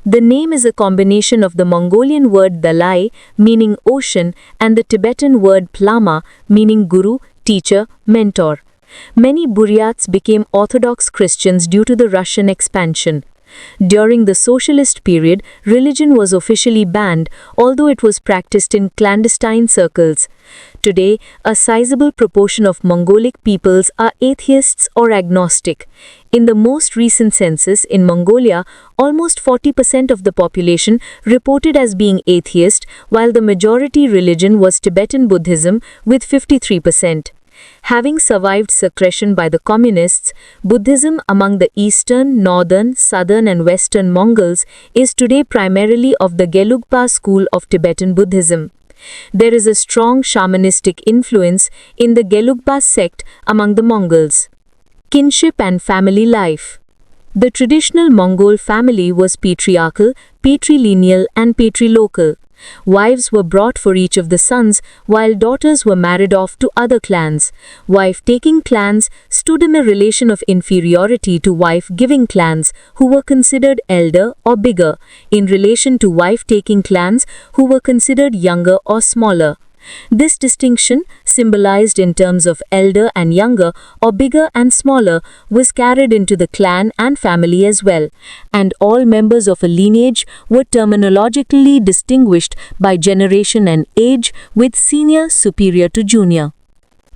The name is a combination of the Mongolian word Dalai, meaning ocean, and the Tibetan word Plama, meaning guru, teacher, mentor. Many Buryats became Orthodox Christians due to the Russian expansion. During the socialist period, religion was officially banned, although it was practiced in clandestine circles. Today, a sizable proportion of Mongolic peoples are atheists or agnostic. In the most recent census in Mongolia, almost 40% of the population reported as being atheist, while the majority religion was Tibetan Buddhism with 53%. Having survived suppression by the communists, Buddhism among the eastern, northern, southern and western Mongols is today primarily of the Gelugpa school of Tibetan Buddhism. There is a strong shamanistic influence in the Gelugpa sect among the Mongols. Kinship and family life. The traditional Mongol family was patriarchal, patrilineal and patrilocal. Wives were brought for each of the sons, while daughters were married off to other clans. Wife-taking clans stood in a relation of inferiority to wife-giving clans, who were considered elder or bigger, in relation to wife-taking clans, who were considered younger or smaller. This distinction, symbolized in terms of elder and younger or bigger and smaller, was carried into the clan and family as well, and all members of a lineage were terminologically distinguished by generation and age, with senior superior to junior.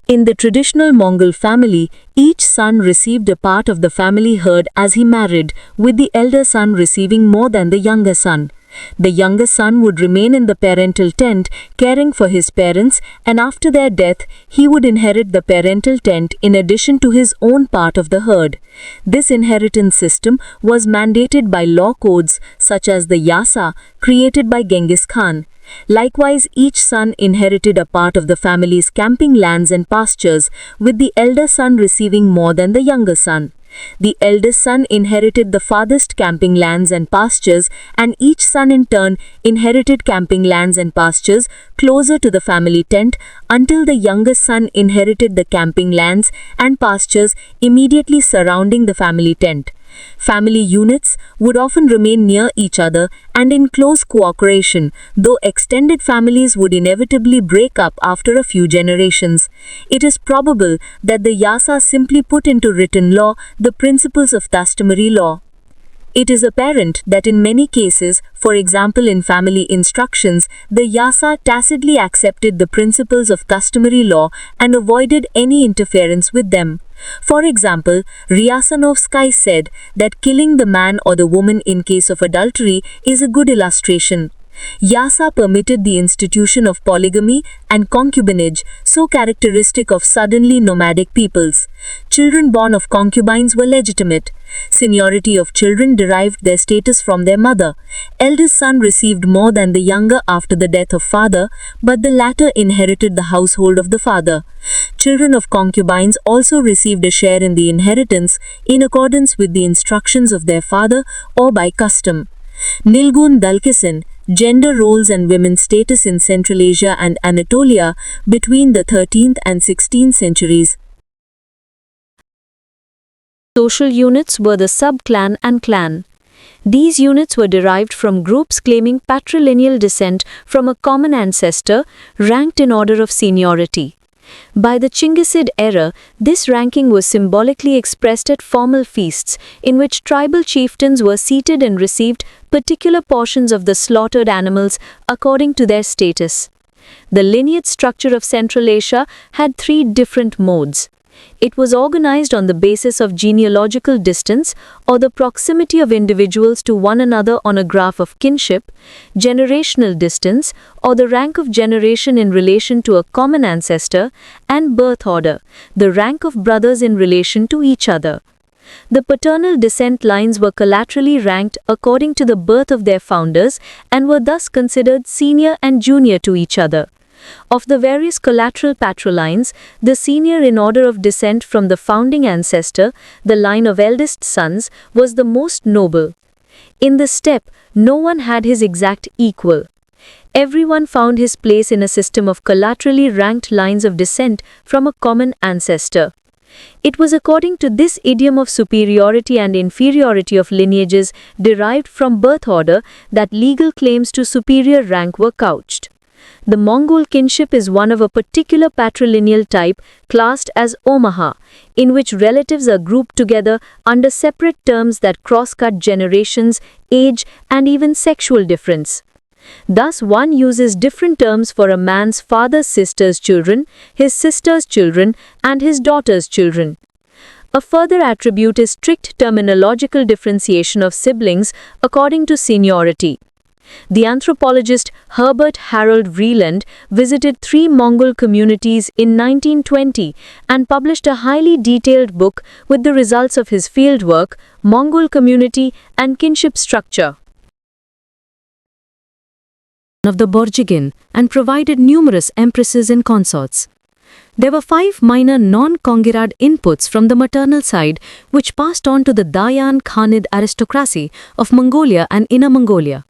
In the traditional Mongol family, each son received a part of the family herd as he married, with the elder son receiving more than the younger son. The younger son would remain in the parental tent, caring for his parents, and after their death, he would inherit the parental tent in addition to his own part of the herd. This inheritance system was mandated by law codes such as the Yasa, created by Genghis Khan. Likewise, each son inherited a part of the family's camping lands and pastures, with the elder son receiving more than the younger son. The eldest son inherited the farthest camping lands and pastures, and each son in turn inherited camping lands and pastures closer to the family tent until the youngest son inherited the camping lands and pastures immediately surrounding the family tent. Family units would often remain near each other and in close cooperation, though extended families would inevitably break up after a few generations. It is probable that the Yasa simply put into written law the principles of customary law. It is apparent that in many cases, for example in family instructions, the Yasa tacitly accepted the principles of customary law and avoided any interference with them. For example, Ryasanovsky said that killing the man or the woman in case of adultery is a good illustration. Yasa permitted the institution of polygamy and concubinage, so characteristic of suddenly nomadic peoples. Children born of concubines were legitimate. Seniority of children derived their status from their mother. Eldest son received more than the younger after the death of father, but the latter inherited the household of the father. Children of concubines also received a share in the inheritance in accordance with the instructions of their father or by custom. Nilgun Dalkison, gender roles and women's status in Central Asia and Anatolia between the 13th and 16th centuries. Social units were the sub-clan and clan. These units were derived from groups claiming patrilineal descent from a common ancestor, ranked in order of seniority. By the Chinggisid era, this ranking was symbolically expressed at formal feasts, in which tribal chieftains were seated and received particular portions of the slaughtered animals according to their status. The lineage structure of Central Asia had three different modes. It was organized on the basis of genealogical distance or the proximity of individuals to one another on a graph of kinship, generational distance or the rank of generation in relation to a common ancestor, and birth order, the rank of brothers in relation to each other. The paternal descent lines were collaterally ranked according to the birth of their founders and were thus considered senior and junior to each other. Of the various collateral patrilines, the senior in order of descent from the founding ancestor, the line of eldest sons, was the most noble. In the steppe, no one had his exact equal. Everyone found his place in a system of collaterally ranked lines of descent from a common ancestor. It was according to this idiom of superiority and inferiority of lineages derived from birth order that legal claims to superior rank were couched. The Mongol kinship is one of a particular patrilineal type classed as Omaha, in which relatives are grouped together under separate terms that cross-cut generations, age, and even sexual difference. Thus, one uses different terms for a man's father's sister's children, his sister's children, and his daughter's children. A further attribute is strict terminological differentiation of siblings according to seniority. The anthropologist Herbert Harold Vreeland visited 3 Mongol communities in 1920 and published a highly detailed book with the results of his fieldwork, Mongol Community and Kinship Structure. Of the Borjigin and provided numerous empresses and consorts. There were 5 minor non-Kongirad inputs from the maternal side which passed on to the Dayan Khanid aristocracy of Mongolia and Inner Mongolia.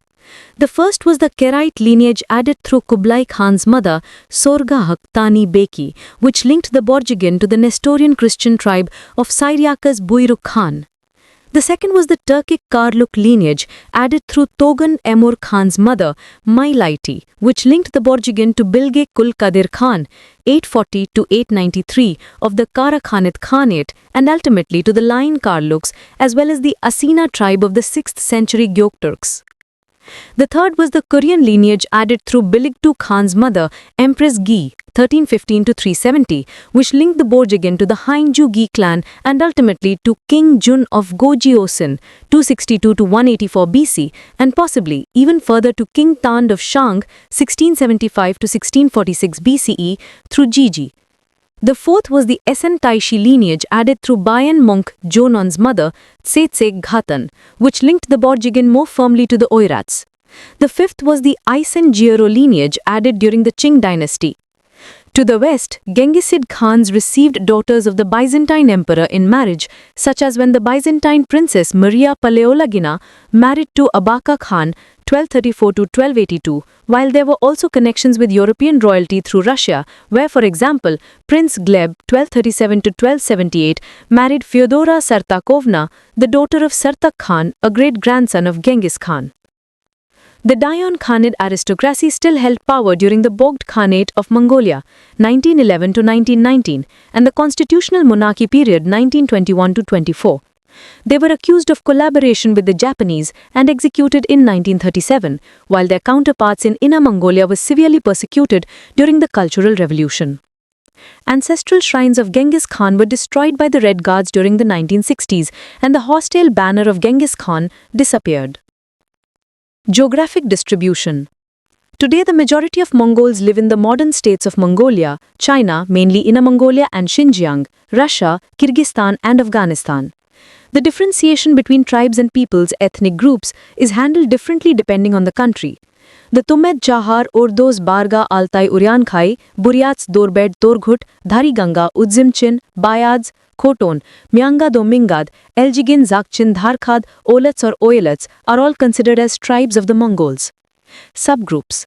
The first was the Karaite lineage added through Kublai Khan's mother, Sorgahak Tani Beki, which linked the Borjigin to the Nestorian Christian tribe of Syriaca's Buyruk Khan. The second was the Turkic Karluk lineage added through Togan Emur Khan's mother, Mailaiti, which linked the Borjigin to Bilge Kul Kadir Khan, 840 to 893 of the Kara Khanate Khanate, and ultimately to the Lion Karluks as well as the Asina tribe of the 6th century Gökturks. The third was the Korean lineage added through Biligtu Khan's mother, Empress Gi, 1315 to 370, which linked the Borjigin to the Hainju Gi clan and ultimately to King Jun of Gojiosin, 262 to 184 BC, and possibly even further to King Tand of Shang, 1675 to 1646 BCE, through Jiji. The fourth was the Esen Taishi lineage added through Bayan monk Jonon's mother, Tsetse Ghatan, which linked the Borjigin more firmly to the Oirats. The fifth was the Isen Jiero lineage added during the Qing dynasty. To the west, Genghisid Khans received daughters of the Byzantine emperor in marriage, such as when the Byzantine princess Maria Paleologina married to Abaka Khan, 1234 to 1282, while there were also connections with European royalty through Russia, where, for example, Prince Gleb, 1237 to 1278, married Fyodora Sartakovna, the daughter of Sartak Khan, a great-grandson of Genghis Khan. The Dayan Khanid aristocracy still held power during the Bogd Khanate of Mongolia, 1911 to 1919, and the constitutional monarchy period 1921 to 24. They were accused of collaboration with the Japanese and executed in 1937, while their counterparts in Inner Mongolia were severely persecuted during the Cultural Revolution. Ancestral shrines of Genghis Khan were destroyed by the Red Guards during the 1960s, and the hostile banner of Genghis Khan disappeared. Geographic distribution. Today, the majority of Mongols live in the modern states of Mongolia, China, mainly Inner Mongolia and Xinjiang, Russia, Kyrgyzstan, and Afghanistan. The differentiation between tribes and peoples' ethnic groups is handled differently depending on the country. The Tumed Chahar, Ordos, Barga, Altai, Uryankhai, Buryats, Dorbed, Torghut, Dhariganga, Udzimchin, Bayads, Khoton, Myanga Domingad, Elgigin, Zakchin, Dharkhad, Olets or Oilets are all considered as tribes of the Mongols. Subgroups.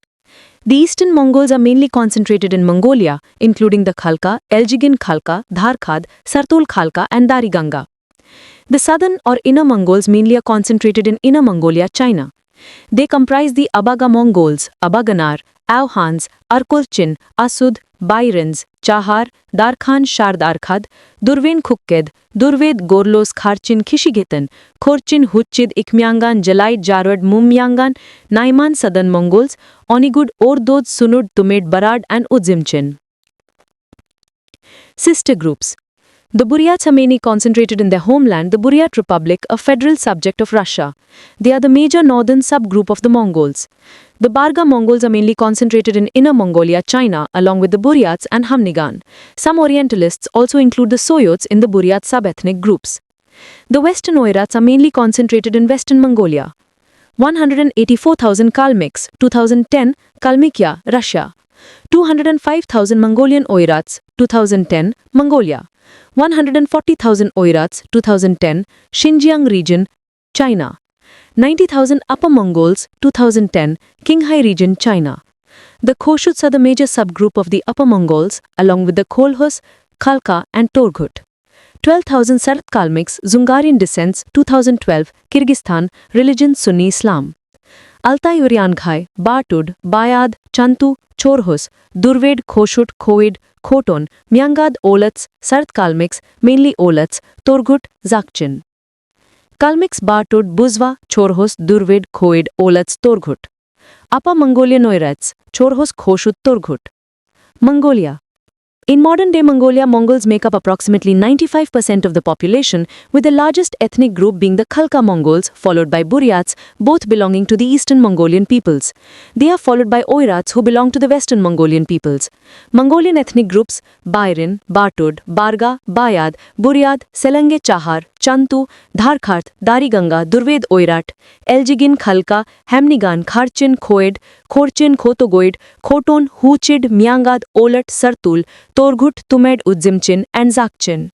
The Eastern Mongols are mainly concentrated in Mongolia, including the Khalkha, Elgin Khalkha, Dharkhad, Sartol Khalkha and Dariganga. The Southern or Inner Mongols mainly are concentrated in Inner Mongolia, China. They comprise the Abaga Mongols, Abaganar, Auhans, Arkolchin, Asud, Bairins, Chahar, Darkhan Shardarkhad, Durven Khukked, Durved Gorlos Kharchin Kishigetan, Khorchin Huchid Ikmyangan Jalait Jarwad Mumyangan, Naiman Southern Mongols, Onigud Ordod Sunud Tumed Barad and Udzimchin. Sister groups. The Buryats are mainly concentrated in their homeland, the Buryat Republic, a federal subject of Russia. They are the major northern subgroup of the Mongols. The Barga Mongols are mainly concentrated in Inner Mongolia, China, along with the Buryats and Hamnigan. Some Orientalists also include the Soyots in the Buryat sub-ethnic groups. The Western Oirats are mainly concentrated in Western Mongolia. 184,000 Kalmyks, 2010, Kalmykia, Russia. 205,000 Mongolian Oirats, 2010, Mongolia. 140,000 Oirats, 2010, Xinjiang region, China. 90,000 Upper Mongols, 2010, Qinghai region, China. The Koshuts are the major subgroup of the Upper Mongols, along with the Kolhos, Khalkha and Torghut. 12,000 Sarat Kalmyks, Zungarian descents, 2012, Kyrgyzstan, religion Sunni Islam. Altai Uryanghai, Bartud, Bayad, Chantu, Chorhos, Durved, Khoshut, Khoed, Khoton, Myangad, Olats, Sarat Kalmyks, mainly Olats, Torghut, Zakchin. Kalmyks, Bartud, Buzva, Chorhos, Durved, Khoed, Olats, Torghut. Upper Mongolian Oirats, Chorhos, Khoshut, Torghut. Mongolia. In modern-day Mongolia, Mongols make up approximately 95% of the population, with the largest ethnic group being the Khalkha Mongols, followed by Buryats, both belonging to the Eastern Mongolian peoples. They are followed by Oirats, who belong to the Western Mongolian peoples. Mongolian ethnic groups: Bairin, Bartud, Barga, Bayad, Buryat, Selange Chahar, Chantu, Dharkhart, Dariganga, Durved Oirat, Elgin Khalkha, Hamnigan, Kharchin, Khoed, Khorchin, Khotogoid, Khoton, Huchid, Myangad, Olat, Sartul, Torghut, Tumed, Udzimchin and Zakchin.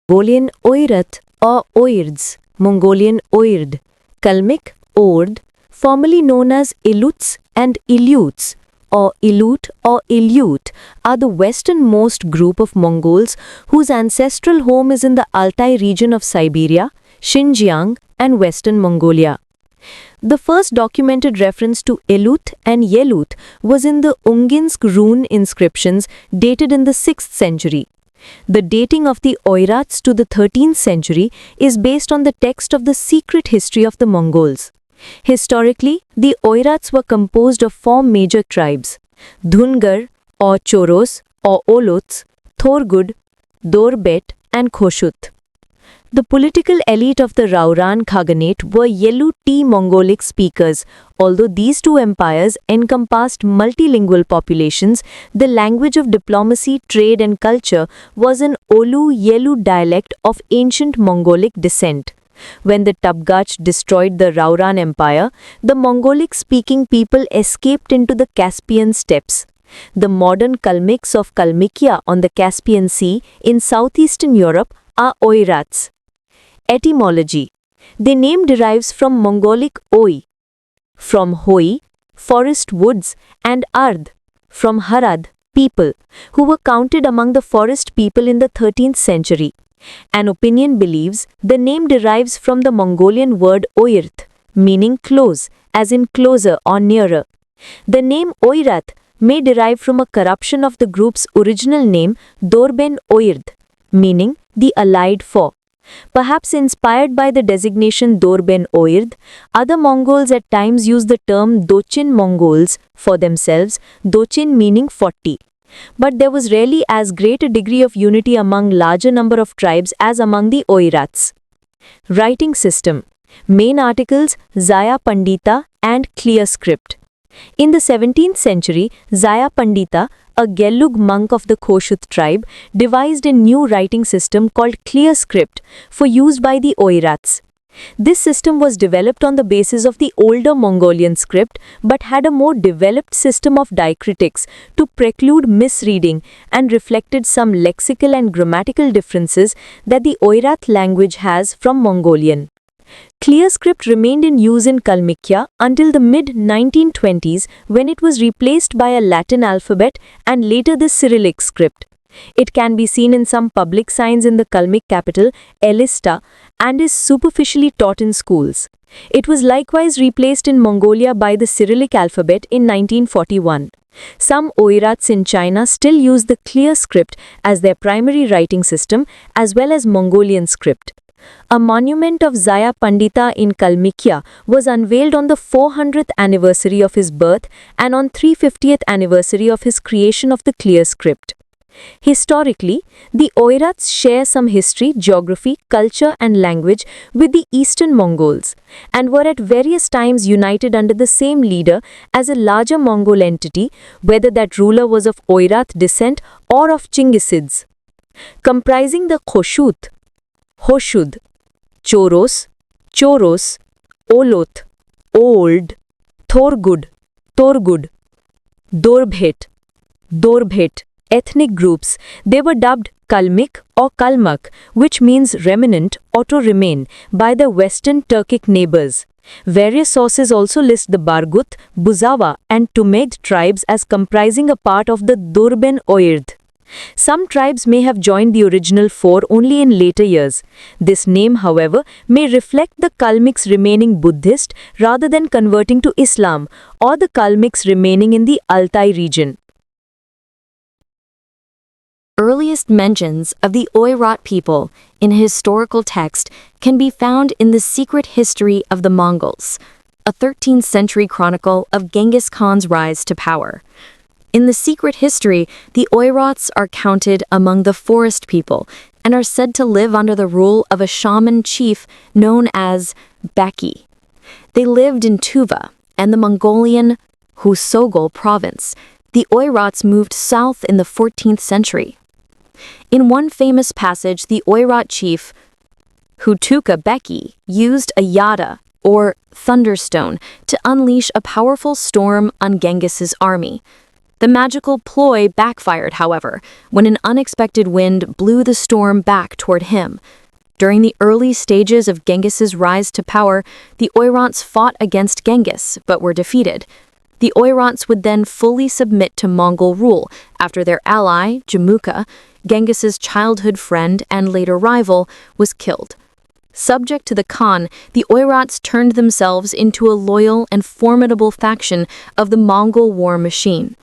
Mongolian Oirat or Oirds, Mongolian Oird, Kalmyk Ord, formerly known as Iluts and Ilyuts, or Ilut or Ilyut, are the westernmost group of Mongols whose ancestral home is in the Altai region of Siberia, Xinjiang and Western Mongolia. The first documented reference to Ilut and Yelut was in the Unginsk rune inscriptions dated in the 6th century. The dating of the Oirats to the 13th century is based on the text of the Secret History of the Mongols. Historically, the Oirats were composed of 4 major tribes: Dhungar or Choros or Olots, Thorgud, Dorbet and Khoshut. The political elite of the Rauran Khaganate were Yelu T Mongolic speakers. Although these two empires encompassed multilingual populations, the language of diplomacy, trade and culture was an Olu-Yelu dialect of ancient Mongolic descent. When the Tabgach destroyed the Rauran Empire, the Mongolic-speaking people escaped into the Caspian steppes. The modern Kalmyks of Kalmykia on the Caspian Sea in southeastern Europe are Oirats. Etymology. The name derives from Mongolic Oi, from Hoi, forest woods, and Ard, from Harad, people, who were counted among the forest people in the 13th century. An opinion believes the name derives from the Mongolian word Oirt, meaning close, as in closer or nearer. The name Oirat may derive from a corruption of the group's original name Dorben Oird, meaning the allied four. Perhaps inspired by the designation Dorben Oird, other Mongols at times use the term Dochin Mongols for themselves, Dochin meaning 40. But there was rarely as great a degree of unity among larger number of tribes as among the Oirats. Writing system. Main articles: Zaya Pandita and clear script. In the 17th century, Zaya Pandita, a Gelug monk of the Khoshut tribe, devised a new writing system called clear script for use by the Oirats. This system was developed on the basis of the older Mongolian script but had a more developed system of diacritics to preclude misreading and reflected some lexical and grammatical differences that the Oirat language has from Mongolian. Clear script remained in use in Kalmykia until the mid-1920s when it was replaced by a Latin alphabet and later the Cyrillic script. It can be seen in some public signs in the Kalmyk capital, Elista, and is superficially taught in schools. It was likewise replaced in Mongolia by the Cyrillic alphabet in 1941. Some Oirats in China still use the clear script as their primary writing system as well as Mongolian script. A monument of Zaya Pandita in Kalmykia was unveiled on the 400th anniversary of his birth and on 350th anniversary of his creation of the clear script. Historically, the Oirats share some history, geography, culture and language with the Eastern Mongols and were at various times united under the same leader as a larger Mongol entity, whether that ruler was of Oirat descent or of Chinggisids. Comprising the Khoshut, Hoshud, Choros, Olot, Old, Thorgud, Dorbhet, ethnic groups, they were dubbed Kalmyk or Kalmak, which means remnant or to remain, by their western Turkic neighbors. Various sources also list the Bargut, Buzawa and Tumegd tribes as comprising a part of the Durben Oird. Some tribes may have joined the original four only in later years. This name, however, may reflect the Kalmyks remaining Buddhist rather than converting to Islam, or the Kalmyks remaining in the Altai region. Earliest mentions of the Oirat people in a historical text can be found in The Secret History of the Mongols, a 13th century chronicle of Genghis Khan's rise to power. In The Secret History, the Oirats are counted among the forest people and are said to live under the rule of a shaman chief known as Beki. They lived in Tuva and the Mongolian Husogol province. The Oirats moved south in the 14th century. In one famous passage, the Oirat chief, Hutuka Beki, used a yada, or thunderstone, to unleash a powerful storm on Genghis's army. The magical ploy backfired, however, when an unexpected wind blew the storm back toward him. During the early stages of Genghis's rise to power, the Oirats fought against Genghis, but were defeated. The Oirats would then fully submit to Mongol rule after their ally, Jamuka, Genghis's childhood friend and later rival, was killed. Subject to the Khan, the Oirats turned themselves into a loyal and formidable faction of the Mongol war machine.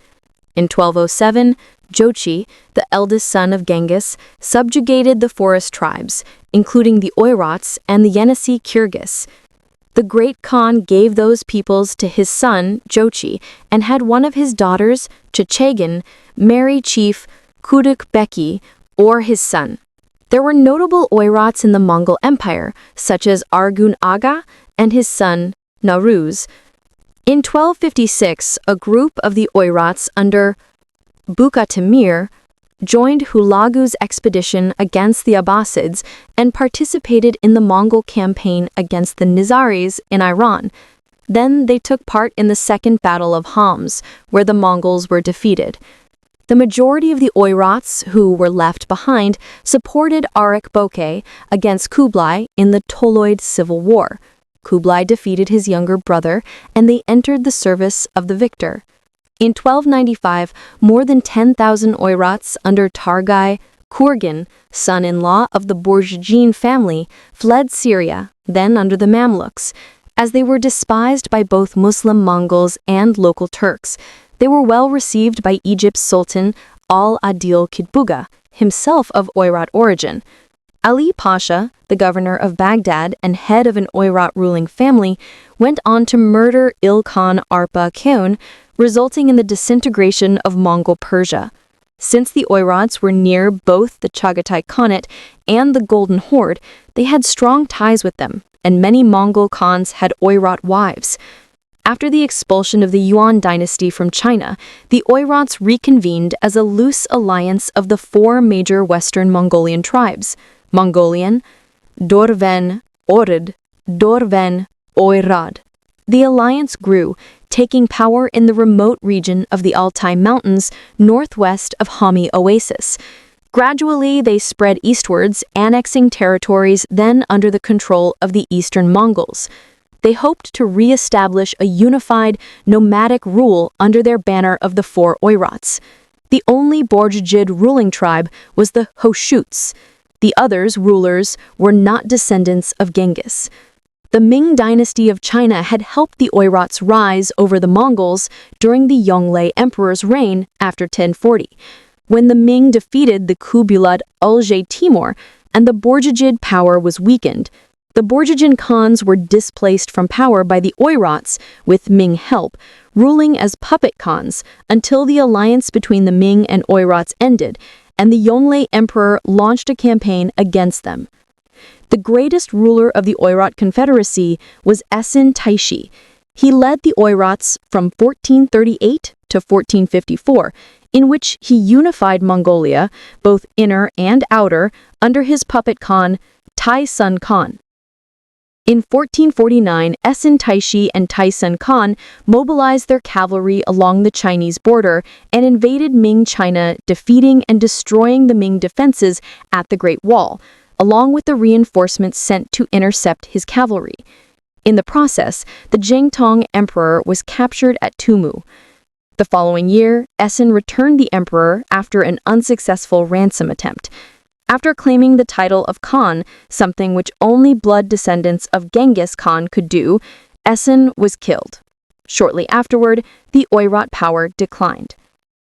In 1207, Jochi, the eldest son of Genghis, subjugated the forest tribes, including the Oirats and the Yenisei Kyrgyz. The great Khan gave those peoples to his son, Jochi, and had one of his daughters, Chechagin, marry Chief Kuduk Beki, or his son. There were notable Oirats in the Mongol Empire, such as Argun Aga and his son, Naruz. In 1256, a group of the Oirats under Bukatamir joined Hulagu's expedition against the Abbasids and participated in the Mongol campaign against the Nizaris in Iran. Then they took part in the Second Battle of Homs, where the Mongols were defeated. The majority of the Oirats who were left behind supported Arik Boke against Kublai in the Toloid Civil War. Kublai defeated his younger brother, and they entered the service of the victor. In 1295, more than 10,000 Oirats under Targai Kurgan, son-in-law of the Bourjigin family, fled Syria, then under the Mamluks. As they were despised by both Muslim Mongols and local Turks, they were well received by Egypt's Sultan Al-Adil Kitbuga, himself of Oirat origin. Ali Pasha, the governor of Baghdad and head of an Oirat ruling family, went on to murder Ilkhan Arpa Khaon, resulting in the disintegration of Mongol Persia. Since the Oirats were near both the Chagatai Khanate and the Golden Horde, they had strong ties with them, and many Mongol Khans had Oirat wives. After the expulsion of the Yuan dynasty from China, the Oirats reconvened as a loose alliance of the four major Western Mongolian tribes: Mongolian, Dorven, Orid, Dorven, Oirad. The alliance grew, taking power in the remote region of the Altai Mountains northwest of Hami Oasis. Gradually, they spread eastwards, annexing territories then under the control of the Eastern Mongols. They hoped to re-establish a unified, nomadic rule under their banner of the four Oirats. The only Borjigid ruling tribe was the Hoshuts. The others, rulers, were not descendants of Genghis. The Ming dynasty of China had helped the Oirats rise over the Mongols during the Yongle emperor's reign after 1040, when the Ming defeated the Kublai Ulge Timur and the Borjigid power was weakened. The Borjigid Khans were displaced from power by the Oirats, with Ming help, ruling as puppet Khans until the alliance between the Ming and Oirats ended, and the Yongle emperor launched a campaign against them. The greatest ruler of the Oirat Confederacy was Essen Taishi. He led the Oirats from 1438 to 1454, in which he unified Mongolia, both inner and outer, under his puppet Khan, Tai Sun Khan. In 1449, Essen Taishi and Tai Sun Khan mobilized their cavalry along the Chinese border and invaded Ming China, defeating and destroying the Ming defenses at the Great Wall, along with the reinforcements sent to intercept his cavalry. In the process, the Zhengtong emperor was captured at Tumu. The following year, Essen returned the emperor after an unsuccessful ransom attempt. After claiming the title of Khan, something which only blood descendants of Genghis Khan could do, Essen was killed. Shortly afterward, the Oirat power declined.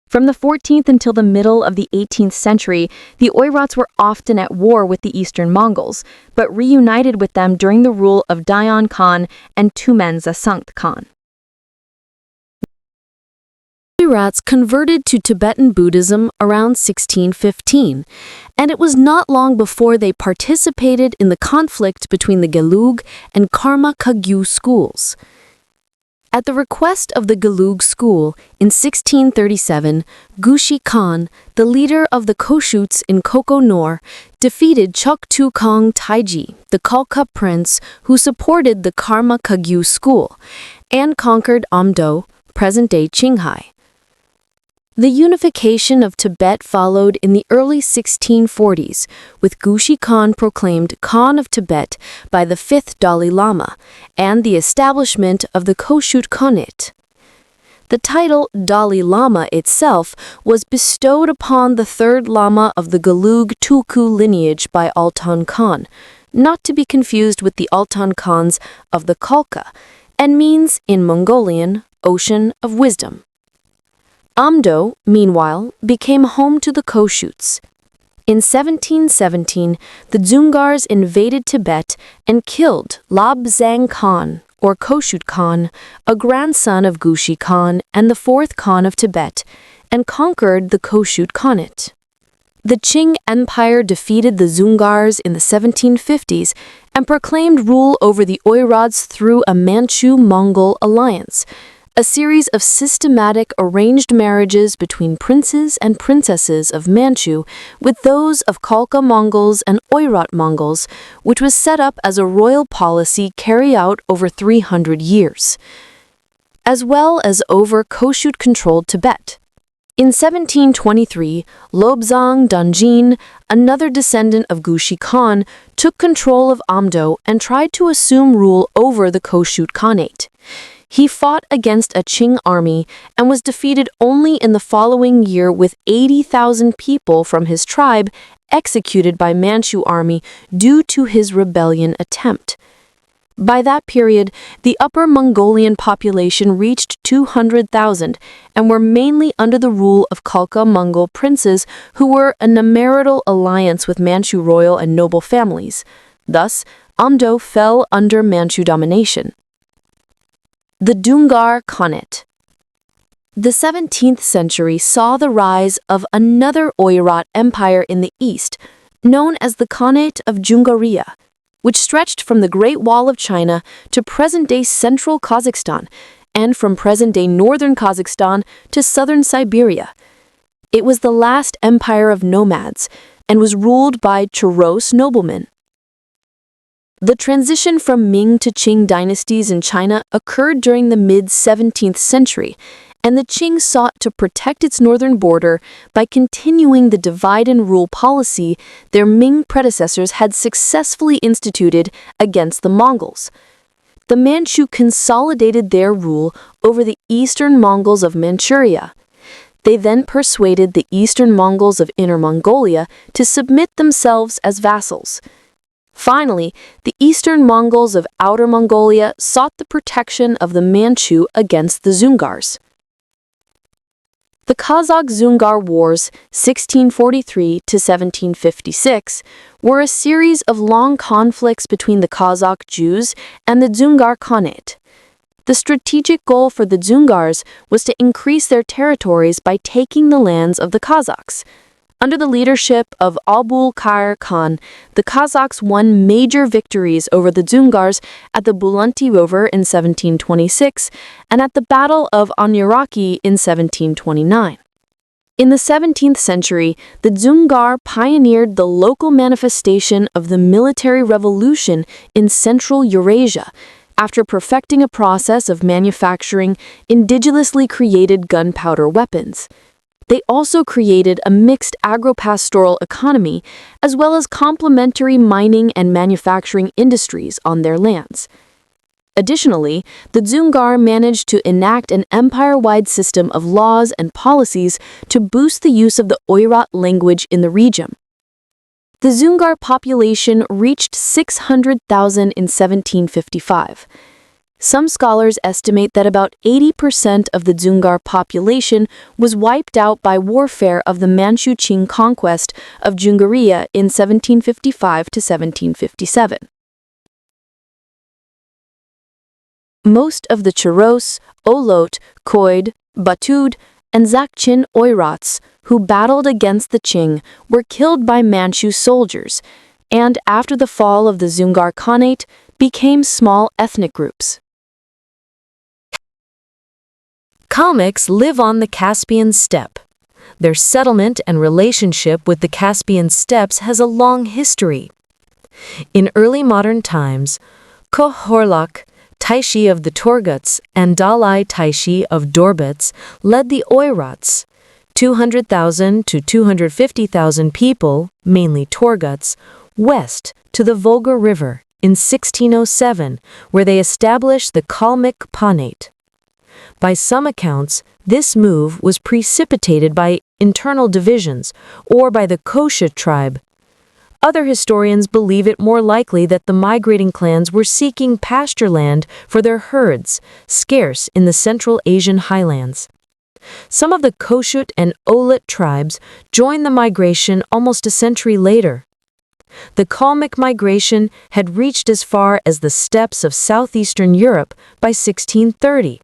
From the 14th until the middle of the 18th century, the Oirats were often at war with the Eastern Mongols, but reunited with them during the rule of Dayan Khan and Tumenza Sankt Khan. Oirats converted to Tibetan Buddhism around 1615, and it was not long before they participated in the conflict between the Gelug and Karma Kagyu schools. At the request of the Gelug school, in 1637, Gushi Khan, the leader of the Koshuts in Koko Nor, defeated Choktu Kong Taiji, the Khalkha prince who supported the Karma Kagyu school, and conquered Amdo, present-day Qinghai. The unification of Tibet followed in the early 1640s, with Gushi Khan proclaimed Khan of Tibet by the 5th Dalai Lama, and the establishment of the Koshut Khanate. The title Dalai Lama itself was bestowed upon the third Lama of the Gelug Tulku lineage by Altan Khan, not to be confused with the Altan Khans of the Khalkha, and means, in Mongolian, Ocean of Wisdom. Amdo, meanwhile, became home to the Koshuts. In 1717, the Dzungars invaded Tibet and killed Labzang Khan, or Koshut Khan, a grandson of Gushi Khan and the fourth Khan of Tibet, and conquered the Koshut Khanate. The Qing Empire defeated the Dzungars in the 1750s and proclaimed rule over the Oirats through a Manchu-Mongol alliance, a series of systematic arranged marriages between princes and princesses of Manchu with those of Khalkha Mongols and Oirat Mongols, which was set up as a royal policy carried out over 300 years, as well as over Koshut-controlled Tibet. In 1723, Lobzang Danjin, another descendant of Gushi Khan, took control of Amdo and tried to assume rule over the Koshut Khanate. He fought against a Qing army and was defeated only in the following year, with 80,000 people from his tribe executed by Manchu army due to his rebellion attempt. By that period, the Upper Mongolian population reached 200,000 and were mainly under the rule of Khalkha Mongol princes who were in a marital alliance with Manchu royal and noble families. Thus, Amdo fell under Manchu domination. The Dzungar Khanate. The 17th century saw the rise of another Oirat empire in the east, known as the Khanate of Dzungaria, which stretched from the Great Wall of China to present-day central Kazakhstan and from present-day northern Kazakhstan to southern Siberia. It was the last empire of nomads and was ruled by Churos noblemen. The transition from Ming to Qing dynasties in China occurred during the mid-17th century, and the Qing sought to protect its northern border by continuing the divide-and-rule policy their Ming predecessors had successfully instituted against the Mongols. The Manchu consolidated their rule over the eastern Mongols of Manchuria. They then persuaded the eastern Mongols of Inner Mongolia to submit themselves as vassals. Finally, the eastern Mongols of Outer Mongolia sought the protection of the Manchu against the Dzungars. The Kazakh-Dzungar Wars, 1643 to 1756, were a series of long conflicts between the Kazakh Jews and the Dzungar Khanate. The strategic goal for the Dzungars was to increase their territories by taking the lands of the Kazakhs. Under the leadership of Abul Khair Khan, the Kazakhs won major victories over the Dzungars at the Bulanti River in 1726 and at the Battle of Anyaraki in 1729. In the 17th century, the Dzungar pioneered the local manifestation of the military revolution in Central Eurasia, after perfecting a process of manufacturing indigenously created gunpowder weapons. They also created a mixed agropastoral economy as well as complementary mining and manufacturing industries on their lands. Additionally, the Dzungar managed to enact an empire-wide system of laws and policies to boost the use of the Oirat language in the region. The Dzungar population reached 600,000 in 1755. Some scholars estimate that about 80% of the Dzungar population was wiped out by warfare of the Manchu-Qing conquest of Jungaria in 1755 to 1757. Most of the Charos, Olot, Khoid, Batud, and Zakchin Oirats who battled against the Qing were killed by Manchu soldiers, and after the fall of the Dzungar Khanate, became small ethnic groups. Kalmyks live on the Caspian steppe. Their settlement and relationship with the Caspian steppes has a long history. In early modern times, Kohorlak, Taishi of the Torguts, and Dalai Taishi of Dorbets led the Oirats, 200,000 to 250,000 people, mainly Torguts, west to the Volga River in 1607, where they established the Kalmyk Khanate. By some accounts, this move was precipitated by internal divisions or by the Kosha tribe. Other historians believe it more likely that the migrating clans were seeking pasture land for their herds, scarce in the Central Asian highlands. Some of the Koshut and Olit tribes joined the migration almost a century later. The Kalmyk migration had reached as far as the steppes of southeastern Europe by 1630.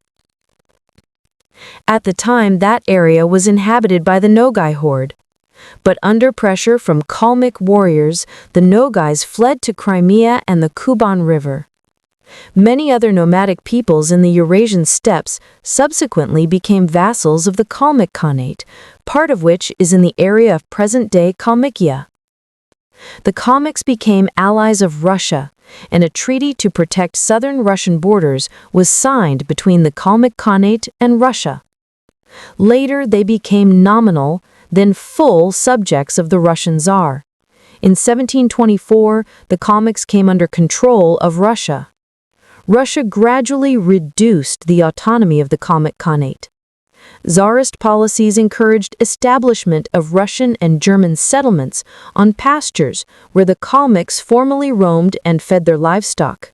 At the time, that area was inhabited by the Nogai horde. But under pressure from Kalmyk warriors, the Nogais fled to Crimea and the Kuban River. Many other nomadic peoples in the Eurasian steppes subsequently became vassals of the Kalmyk Khanate, part of which is in the area of present-day Kalmykia. The Kalmyks became allies of Russia, and a treaty to protect southern Russian borders was signed between the Kalmyk Khanate and Russia. Later, they became nominal, then full subjects of the Russian Tsar. In 1724, the Kalmyks came under control of Russia. Russia gradually reduced the autonomy of the Kalmyk Khanate. Tsarist policies encouraged establishment of Russian and German settlements on pastures where the Kalmyks formerly roamed and fed their livestock.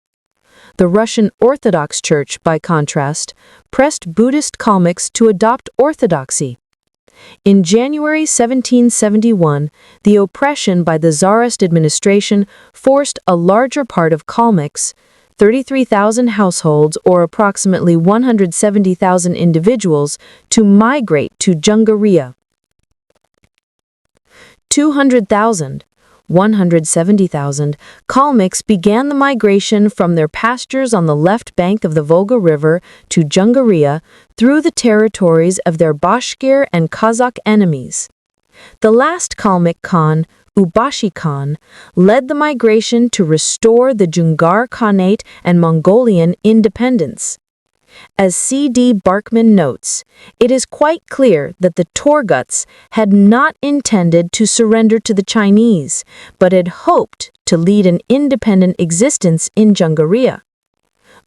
The Russian Orthodox Church, by contrast, pressed Buddhist Kalmyks to adopt orthodoxy. In January 1771, the oppression by the Tsarist administration forced a larger part of Kalmyks, 33,000 households or approximately 170,000 individuals, to migrate to Jungaria. 200,000, 170,000 Kalmyks began the migration from their pastures on the left bank of the Volga River to Jungaria through the territories of their Bashkir and Kazakh enemies. The last Kalmyk Khan, Ubashi Khan, led the migration to restore the Dzungar Khanate and Mongolian independence. As C.D. Barkman notes, it is quite clear that the Torguts had not intended to surrender to the Chinese, but had hoped to lead an independent existence in Jungaria.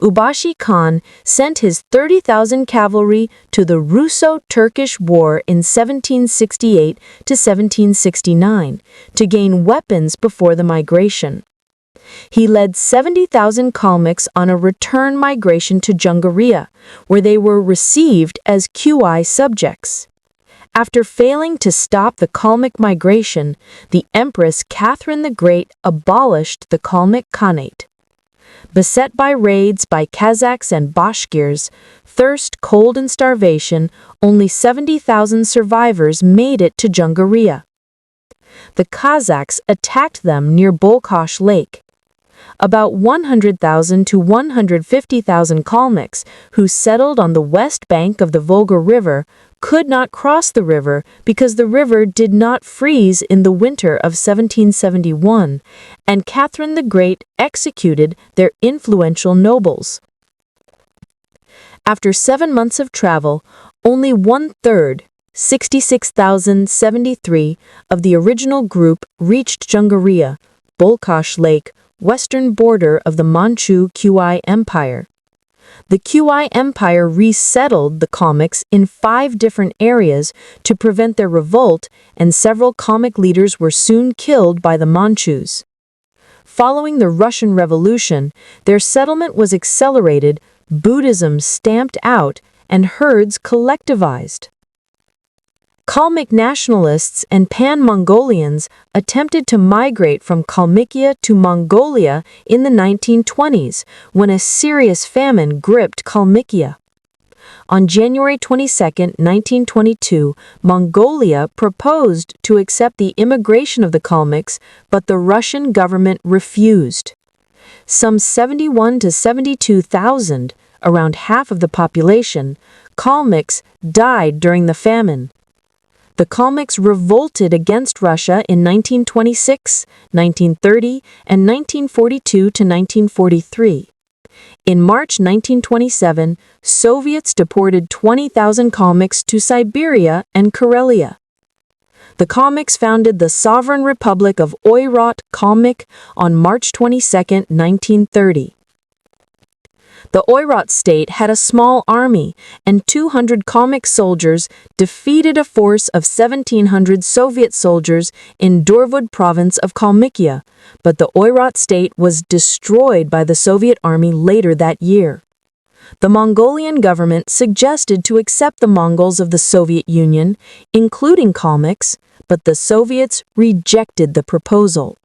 Ubashi Khan sent his 30,000 cavalry to the Russo-Turkish War in 1768 to 1769 to gain weapons before the migration. He led 70,000 Kalmyks on a return migration to Jungaria, where they were received as Qi subjects. After failing to stop the Kalmyk migration, the Empress Catherine the Great abolished the Kalmyk Khanate. Beset by raids by Kazakhs and Bashkirs, thirst, cold, and starvation, only 70,000 survivors made it to Jungaria. The Kazakhs attacked them near Bolkosh Lake. About 100,000 to 150,000 Kalmyks, who settled on the west bank of the Volga River, could not cross the river because the river did not freeze in the winter of 1771, and Catherine the Great executed their influential nobles. After 7 months of travel, only one-third, 66,073, of the original group reached Jungaria, Bolkosh Lake, western border of the Manchu Qi Empire. The Qi Empire resettled the Kalmyks in 5 different areas to prevent their revolt, and several Kalmyk leaders were soon killed by the Manchus. Following the Russian Revolution, their settlement was accelerated, Buddhism stamped out, and herds collectivized. Kalmyk nationalists and Pan-Mongolians attempted to migrate from Kalmykia to Mongolia in the 1920s, when a serious famine gripped Kalmykia. On January 22, 1922, Mongolia proposed to accept the immigration of the Kalmyks, but the Russian government refused. Some 71 to 72,000, around half of the population, Kalmyks died during the famine. The Kalmyks revolted against Russia in 1926, 1930, and 1942 to 1943. In March 1927, Soviets deported 20,000 Kalmyks to Siberia and Karelia. The Kalmyks founded the Sovereign Republic of Oirat Kalmyk on March 22, 1930. The Oirats state had a small army, and 200 Kalmyk soldiers defeated a force of 1,700 Soviet soldiers in Dorvud province of Kalmykia, but the Oirat state was destroyed by the Soviet army later that year. The Mongolian government suggested to accept the Mongols of the Soviet Union, including Kalmyks, but the Soviets rejected the proposal.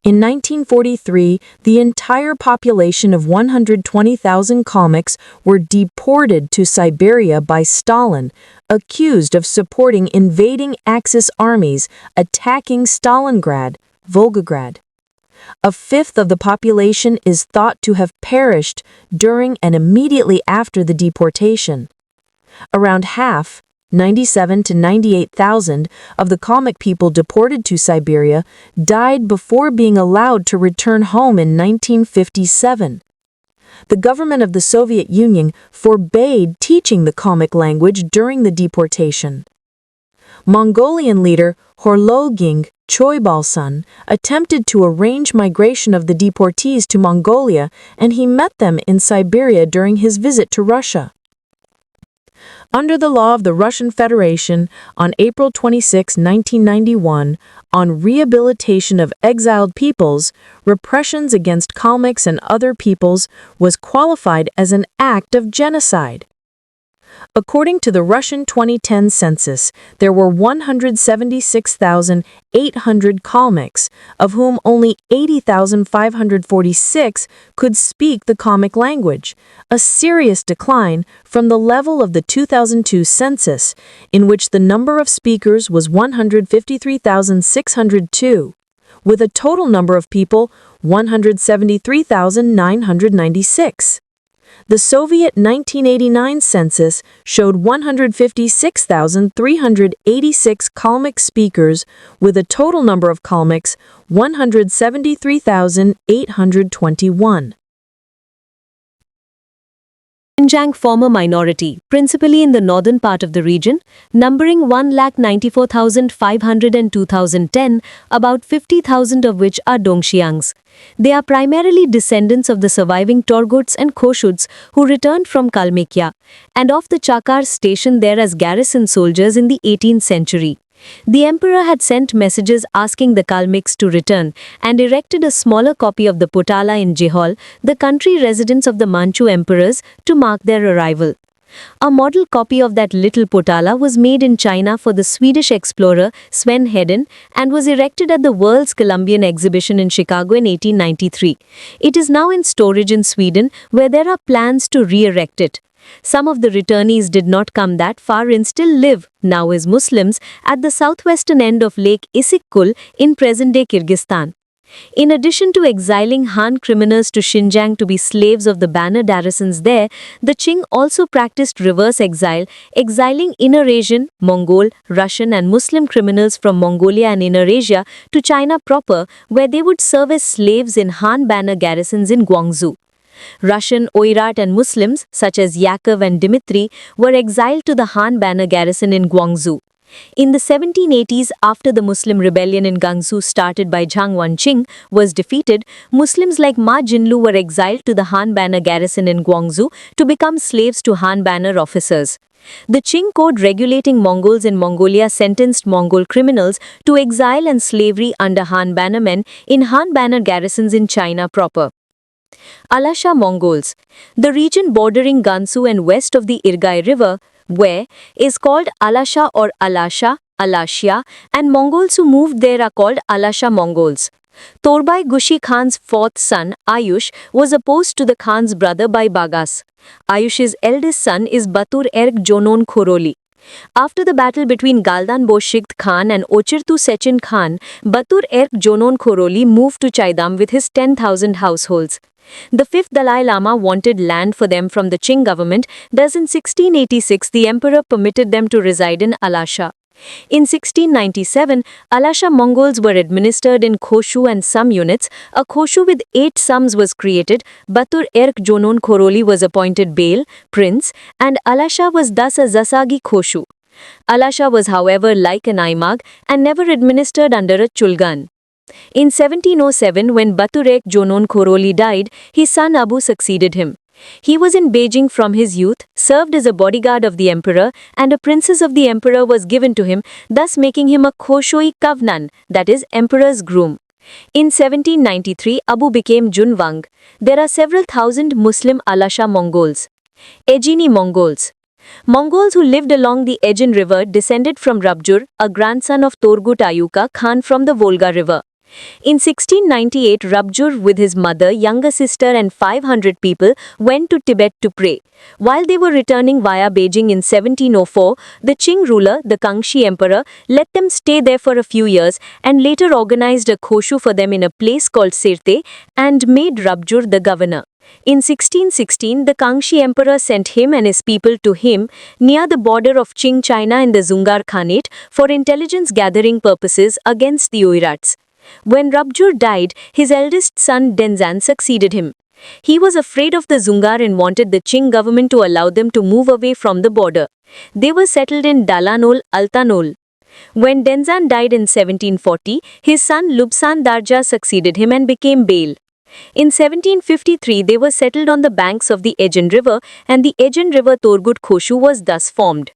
In 1943, the entire population of 120,000 Kalmyks were deported to Siberia by Stalin, accused of supporting invading Axis armies attacking Stalingrad, Volgograd. A fifth of the population is thought to have perished during and immediately after the deportation. Around half, 97 to 98,000 of the Kalmyk people deported to Siberia died before being allowed to return home in 1957. The government of the Soviet Union forbade teaching the Kalmyk language during the deportation. Mongolian leader Horloging Choibalsan attempted to arrange migration of the deportees to Mongolia, and he met them in Siberia during his visit to Russia. Under the law of the Russian Federation, on April 26, 1991, on rehabilitation of exiled peoples, repressions against Kalmyks and other peoples was qualified as an act of genocide. According to the Russian 2010 census, there were 176,800 Kalmyks, of whom only 80,546 could speak the Kalmyk language, a serious decline from the level of the 2002 census, in which the number of speakers was 153,602, with a total number of people 173,996. The Soviet 1989 census showed 156,386 Kalmyk speakers, with a total number of Kalmyks 173,821. Xinjiang form a minority, principally in the northern part of the region, numbering 1,94,500 in 2010, about 50,000 of which are Dongxiangs. They are primarily descendants of the surviving Torguts and Khoshuds who returned from Kalmykia, and of the Chakars stationed there as garrison soldiers in the 18th century. The emperor had sent messages asking the Kalmyks to return and erected a smaller copy of the Potala in Jehol, the country residence of the Manchu emperors, to mark their arrival. A model copy of that little Potala was made in China for the Swedish explorer Sven Hedin and was erected at the World's Columbian Exhibition in Chicago in 1893. It is now in storage in Sweden, where there are plans to re-erect it. Some of the returnees did not come that far and still live, now as Muslims, at the southwestern end of Lake Issyk-Kul in present-day Kyrgyzstan. In addition to exiling Han criminals to Xinjiang to be slaves of the banner garrisons there, the Qing also practiced reverse exile, exiling Inner Asian, Mongol, Russian and Muslim criminals from Mongolia and Inner Asia to China proper, where they would serve as slaves in Han banner garrisons in Guangzhou. Russian, Oirat and Muslims, such as Yakov and Dmitry, were exiled to the Han banner garrison in Guangzhou. In the 1780s, after the Muslim rebellion in Gansu started by Zhang Wanqing was defeated, Muslims like Ma Jinlu were exiled to the Han banner garrison in Guangzhou to become slaves to Han banner officers. The Qing code regulating Mongols in Mongolia sentenced Mongol criminals to exile and slavery under Han bannermen in Han banner garrisons in China proper. Alasha Mongols. The region bordering Gansu and west of the Irgai River, where is called Alasha or Alasha, Alashia, and Mongols who moved there are called Alasha Mongols. Torbai Gushi Khan's fourth son, Ayush, was opposed to the Khan's brother by Bagas. Ayush's eldest son is Batur Erk Jonon Khoroli. After the battle between Galdan Boshigt Khan and Ochirtu Sechin Khan, Batur Erk Jonon Khoroli moved to Chaidam with his 10,000 households. The fifth Dalai Lama wanted land for them from the Qing government, thus in 1686 the emperor permitted them to reside in Alasha. In 1697, Alasha Mongols were administered in Khoshu and Sum units. A Khoshu with 8 Sums was created, Batur Erk Jonon Khoroli was appointed Bale, Prince, and Alasha was thus a Zasagi Khoshu. Alasha was however like an Aimag and never administered under a Chulgan. In 1707, when Baturek Jonon Khoroli died, his son Abu succeeded him. He was in Beijing from his youth, served as a bodyguard of the emperor, and a princess of the emperor was given to him, thus making him a Khoshoi Kavnan, that is, emperor's groom. In 1793, Abu became Junwang. There are several thousand Muslim Alasha Mongols. Ejini Mongols. Mongols who lived along the Ejin river descended from Rabjur, a grandson of Torgut Ayuka Khan from the Volga river. In 1698, Rabjur with his mother, younger sister and 500 people went to Tibet to pray. While they were returning via Beijing in 1704, the Qing ruler, the Kangxi emperor, let them stay there for a few years and later organized a Khoshu for them in a place called Sirte and made Rabjur the governor. In 1616, the Kangxi emperor sent him and his people to him near the border of Qing China in the Zungar Khanate for intelligence gathering purposes against the Oirats. When Rabjur died, his eldest son Denzan succeeded him. He was afraid of the Zungar and wanted the Qing government to allow them to move away from the border. They were settled in Dalanol, Altanol. When Denzan died in 1740, his son Lubsan Darja succeeded him and became Bale. In 1753, they were settled on the banks of the Ejin River, and the Ejin River Torgut Khoshu was thus formed.